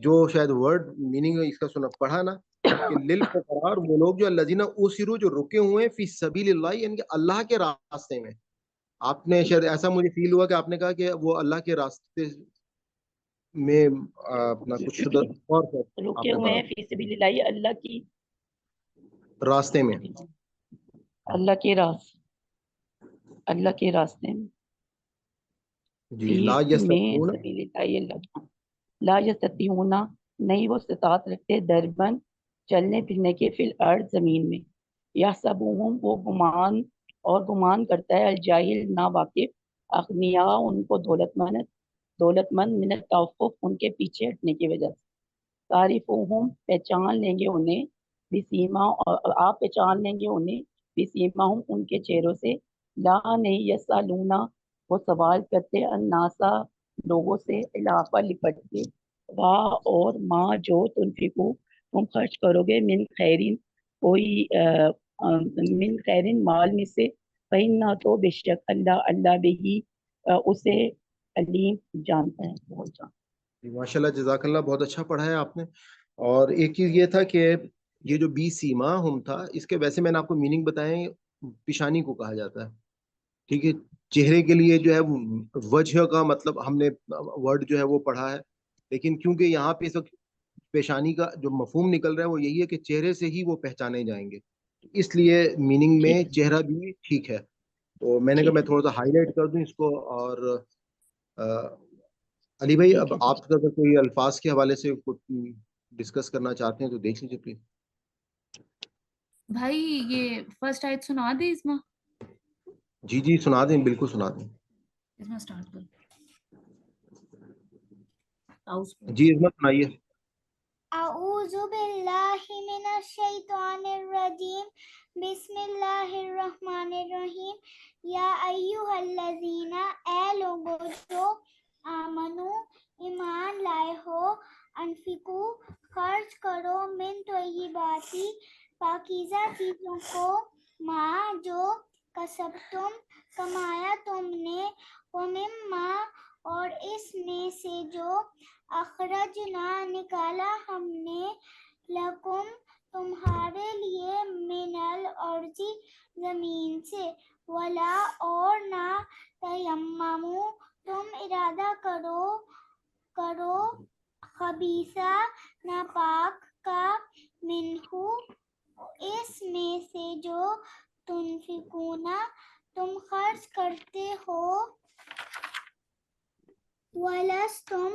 جو شاید ورڈ میننگ اس کا سنا پڑھا نا کہ للفقراء وہ لوگ جو الذین اسروا جو رکے ہوئے ہیں فی سبیل اللہ یعنی کہ اللہ کے راستے میں. آپ نے شاید ایسا مجھے فیل ہوا کہ آپ نے کہا کہ وہ اللہ کے راستے میں اپنا کچھ اور آپ رکے نے ہوئے پڑھا ہیں فی سبیل اللہ راستے میں. اللہ کے راستے میں جی فی لا میں یستطیعون سبیل اللہ لا یستطیعون نہیں وہ استطاعت رکھتے دربن چلنے پھرنے کے فی الارض زمین میں یحسبوہم وہ گمان کرتا ہے الجاہل ناواقف اغنیاء ان کو دولت مند من التوفف ان کے پیچھے ہٹنے کی وجہ سے تعریفوہم پہچان لیں گے انہیں بسیما آپ پہچان لیں گے انہیں بسیماہم ان کے چہروں سے لا نہیں یسالونا وہ سوال کرتے الناسا لوگوں سے علاقہ لپٹ کے واہ اور ماں جو تنفقو تم خرچ کرو گے من خیرین کوئی من خیرین مال میں سے فإنہ تو بے شک اللہ بھی اسے علیم جانتا ہے بہت جانتا ماشاء اللہ جزاک اللہ بہت اچھا پڑھا ہے آپ نے. اور ایک چیز یہ تھا کہ یہ جو بی سیما ہم تھا اس کے ویسے میں نے آپ کو میننگ بتائیں پیشانی کو کہا جاتا ہے. ٹھیک ہے چہرے کے لیے جو ہے وجہ کا مطلب ہم نے ورڈ جو ہے وہ پڑھا ہے لیکن کیونکہ یہاں پہ اس وقت پیشانی کا جو مفہوم نکل رہا ہے وہ یہی ہے کہ چہرے سے ہی وہ پہچانے جائیں گے اس لیے میننگ میں چہرہ بھی ٹھیک ہے. تو میں نے کہا میں تھوڑا سا ہائی لائٹ کر دوں اس کو. اور علی بھائی اب آپ کا اگر کوئی الفاظ کے حوالے سے ڈسکس کرنا چاہتے ہیں تو دیکھ لیجیے پلیز. بھائی یہ فرسٹ آیت سنا دے اسما. جی جی سنا دیں بالکل سنا دیں. اسما سٹارٹ کر. جی عظمت سنائیے. اعوذ باللہ من الشیطان الرجیم بسم اللہ الرحمن الرحیم یا ایہا الذین اے لوگو جو آمنو ایمان لائے ہو انفقو خرچ کرو من طیباتی پاکیزہ چیزوں کو ماں جو کسبتم کمایا تم نے ومما اور اس میں سے جو اخرجنا نکالا ہم نے لکم تمہارے لیے من الارض زمین سے ولا اور نہ تیممو تم ارادہ کرو خبیثہ ناپاک کا منہو اس میں سے جو تنفقونا تم خرچ کرتے ہو ولستم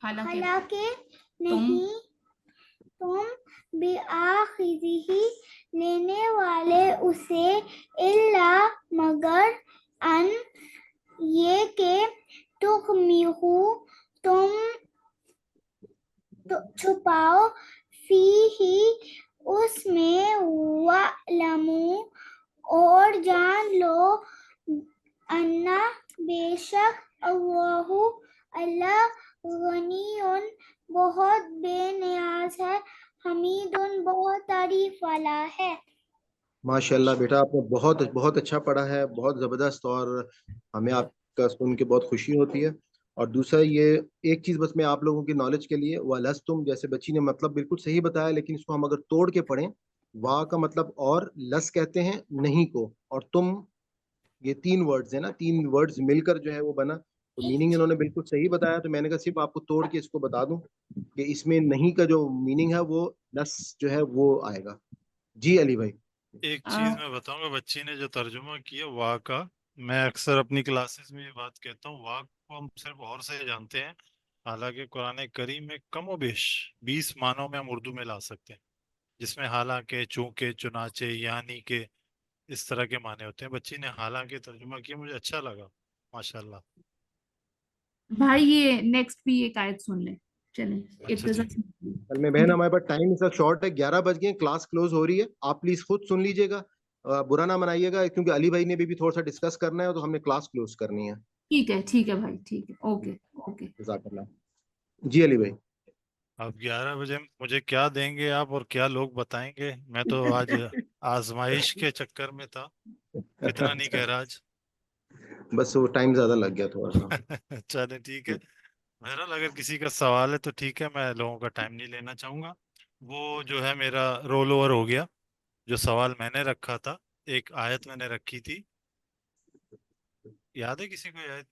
حالانکہ نہیں تم بآخذہ لینے والے اسے الا مگر ان یہ کہ تغمضوا تم چھپاؤ فیہ اس میں وَاعْلَمُوا اور جان لو انا بے شک اللہ غنی بہت بے نیاز ہے حمید بہت تعریف والا ہے. ماشاء اللہ بیٹا آپ نے بہت بہت اچھا پڑھا ہے بہت زبردست. اور ہمیں آپ کا سن کے بہت خوشی ہوتی ہے. اور دوسرا یہ ایک چیز بس میں آپ لوگوں کی نالج کے لیے وَلَسْتُم جیسے بچی نے مطلب بالکل صحیح بتایا لیکن اس کو ہم اگر توڑ کے پڑھیں وا کا مطلب اور لس کہتے ہیں نہیں کو اور تم یہ تین ورڈز ہیں نا تین ورڈز مل کر جو ہے وہ بنا تو میننگ انہوں نے بالکل صحیح بتایا. تو میں نے کہا صرف آپ کو توڑ کے اس کو بتا دوں کہ اس میں نہیں کا جو میننگ ہے وہ لس جو ہے وہ آئے گا. جی علی بھائی. ایک چیز میں بتاؤں گا بچی نے جو ترجمہ کیا وا کا میں اکثر اپنی کلاسز میں یہ بات کہتا ہوں وا کو ہم صرف اور سے جانتے ہیں حالانکہ قرآن کریم میں کم و بیش 20 معنوں میں ہم اردو میں لا سکتے ہیں جس میں حالانکہ چونکہ چنانچہ یعنی کہ اس طرح کے معنی ہوتے ہیں. بچی نے حالانکہ ترجمہ کیا مجھے اچھا لگا ماشاءاللہ. بھائی یہ نیکسٹ بھی ایک آیت سن لیں چلیں اچھا جی. کل میں بہن ہمارے پاس ٹائم اس وقت شارٹ ہے 11 بج گئے کلاس کلوز ہو رہی ہے. آپ پلیز خود سن لیجیے گا برا نہ منائیے گا کیونکہ علی بھائی نے بھی تھوڑا سا ڈسکس کرنا ہے تو ہم نے کلاس کلوز کرنی ہے. ٹھیک ہے بھائی ٹھیک ہے اوکے. جزاک اللہ. جی علی بھائی. اب 11 بجے مجھے کیا دیں گے آپ اور کیا لوگ بتائیں گے. میں تو آج آزمائش کے چکر میں تھا کتنا نہیں کہہ رہا آج. بس وہ ٹائم زیادہ لگ گیا تھوڑا سا. چلے ٹھیک ہے. بہرحال اگر کسی کا سوال ہے تو ٹھیک ہے میں لوگوں کا ٹائم نہیں لینا چاہوں گا. وہ جو ہے میرا رول اوور ہو گیا. جو سوال میں نے رکھا تھا ایک آیت میں نے رکھی تھی یاد ہے کسی کو آیت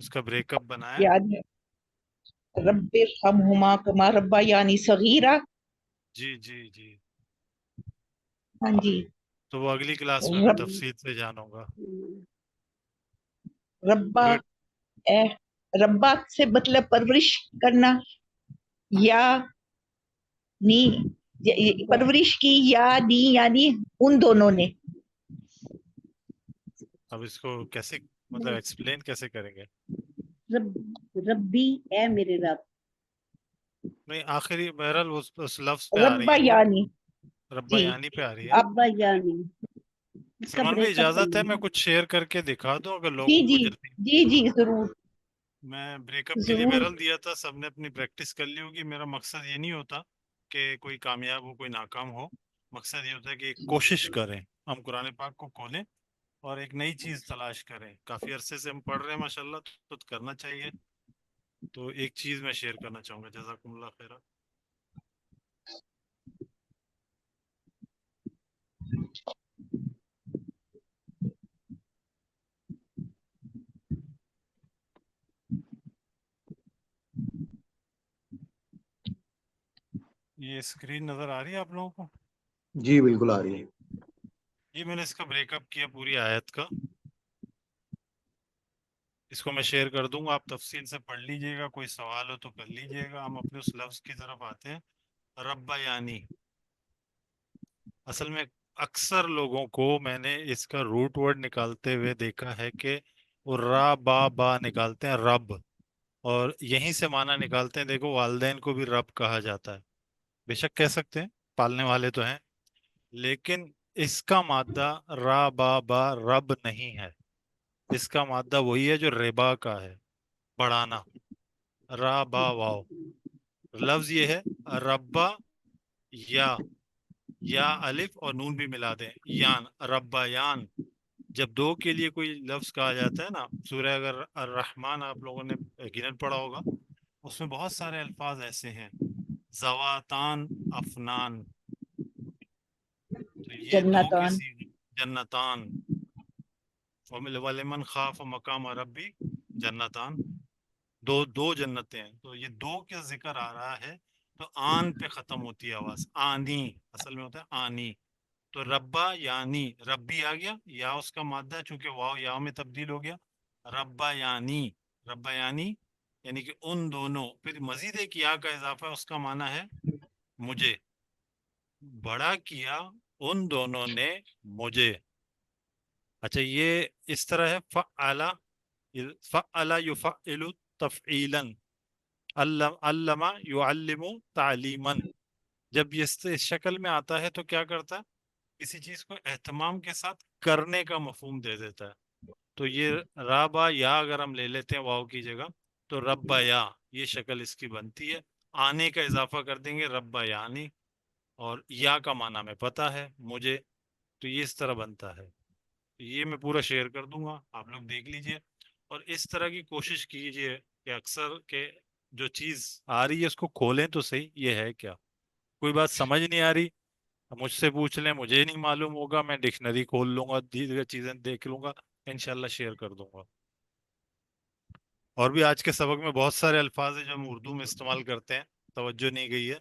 اس کا بریک اپ بنایا؟ یاد ہے رب ارحمہما کما ربیانی صغیرا. جی جی جی، ہاں جی. تو وہ اگلی کلاس میں میں رب تفصیل سے جانوں گا. ربا گڈ. اے ربا سے مطلب پرورش کرنا یا نی پرورش کی یا نی یعنی ان دونوں نے. اب اس کو کیسے مطلب ایکسپلین کیسے کریں گے؟ ربی اے میرے رب، نہیں، آخری بہرحال اس لفظ پہ آ رہی ربا ہیں وہ، یعنی ربا جی یعنی پہ آ رہی ہے. ابا یعنی اس کا سلمان بھائی بریک اپ اجازت ہے کرنا میں ہے۔ کچھ شیئر کر کے دکھا دوں اگر جی لوگوں کو جی جلدی؟ جی جی ضرور میں بریک اپ کے لیے ضرور. بہرحال دیا تھا، سب نے اپنی پریکٹس کر لی ہوگی. میرا مقصد یہ نہیں ہوتا کہ کوئی کامیاب ہو کوئی ناکام ہو، مقصد یہ ہوتا ہے کہ ایک کوشش کریں، ہم قرآن پاک کو کھولیں اور ایک نئی چیز تلاش کریں. کافی عرصے سے ہم پڑھ رہے ہیں ماشاءاللہ، تو کرنا چاہیے. تو ایک چیز میں شیئر کرنا چاہوں گا. جزاکم اللہ خیر. یہ اسکرین نظر آ رہی ہے آپ لوگوں کو؟ جی بالکل آ رہی ہے. یہ میں نے اس کا بریک اپ کیا پوری آیت کا. اس کو میں شیئر کر دوں گا، آپ تفصیل سے پڑھ لیجئے گا، کوئی سوال ہو تو کر لیجئے گا. ہم اپنے اس لفظ کی طرف آتے ہیں، رب یعنی. اصل میں اکثر لوگوں کو میں نے اس کا روٹ ورڈ نکالتے ہوئے دیکھا ہے کہ وہ را با نکالتے ہیں رب، اور یہیں سے معنی نکالتے ہیں. دیکھو والدین کو بھی رب کہا جاتا ہے، بے شک کہہ سکتے ہیں، پالنے والے تو ہیں، لیکن اس کا مادہ را با رب نہیں ہے. اس کا مادہ وہی ہے جو ربا کا ہے، بڑھانا. را با واو لفظ یہ ہے ربا، یا الف اور نون بھی ملا دیں، یان، ربا یان. جب دو کے لیے کوئی لفظ کہا جاتا ہے نا، سورہ اگر الرحمن آپ لوگوں نے یقیناً پڑھا ہوگا، اس میں بہت سارے الفاظ ایسے ہیں، زواتان افنان. تو یہ دو کے جنتان. سیغے، جنتان. وَلِمَنْ خَافَ مَقَامَ رَبِّ جنتان، دو جنتیں ہیں. تو یہ دو کا ذکر آ رہا ہے تو آن پہ ختم ہوتی ہے آواز، آنی اصل میں ہوتا ہے آنی. تو ربا یعنی ربی آ گیا، یا اس کا مادہ چونکہ واو یا میں تبدیل ہو گیا، ربا یعنی یعنی کہ ان دونوں. پھر مزید ایک یا کا اضافہ، اس کا معنی ہے مجھے، بڑا کیا ان دونوں نے مجھے. اچھا یہ اس طرح ہے، فعل یفعل تفعیلا، علم یعلم تعلیما. جب یہ اس شکل میں آتا ہے تو کیا کرتا ہے؟ کسی چیز کو اہتمام کے ساتھ کرنے کا مفہوم دے دیتا ہے. تو یہ رابا یا اگر ہم لے لیتے ہیں واو کی جگہ تو ربا یا، یہ شکل اس کی بنتی ہے. آنے کا اضافہ کر دیں گے ربا یعنی، اور یا کا معنی میں پتہ ہے مجھے، تو یہ اس طرح بنتا ہے. یہ میں پورا شیئر کر دوں گا، آپ لوگ دیکھ لیجئے. اور اس طرح کی کوشش کیجئے کہ اکثر کہ جو چیز آ رہی ہے اس کو کھولیں تو صحیح، یہ ہے کیا. کوئی بات سمجھ نہیں آ رہی مجھ سے پوچھ لیں، مجھے نہیں معلوم ہوگا، میں ڈکشنری کھول لوں گا، دیگر چیزیں دیکھ لوں گا، انشاءاللہ شیئر کر دوں گا. اور بھی آج کے سبق میں بہت سارے الفاظ ہیں جو ہم اردو میں استعمال کرتے ہیں، توجہ نہیں گئی ہے،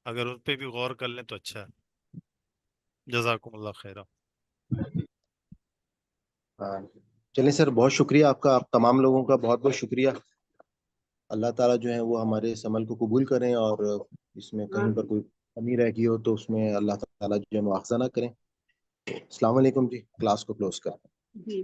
اگر ان پہ بھی غور کر لیں تو اچھا ہے. جزاکم اللہ خیرہ. چلیں سر، بہت شکریہ آپ کا، آپ تمام لوگوں کا بہت بہت شکریہ. اللہ تعالیٰ جو ہے وہ ہمارے اس عمل کو قبول کریں، اور اس میں کہیں پر کوئی کمی رہ گئی ہو تو اس میں اللہ تعالیٰ جو ہے مؤاخذہ نہ کریں. السلام علیکم جی، کلاس کو کلوز کریں. جی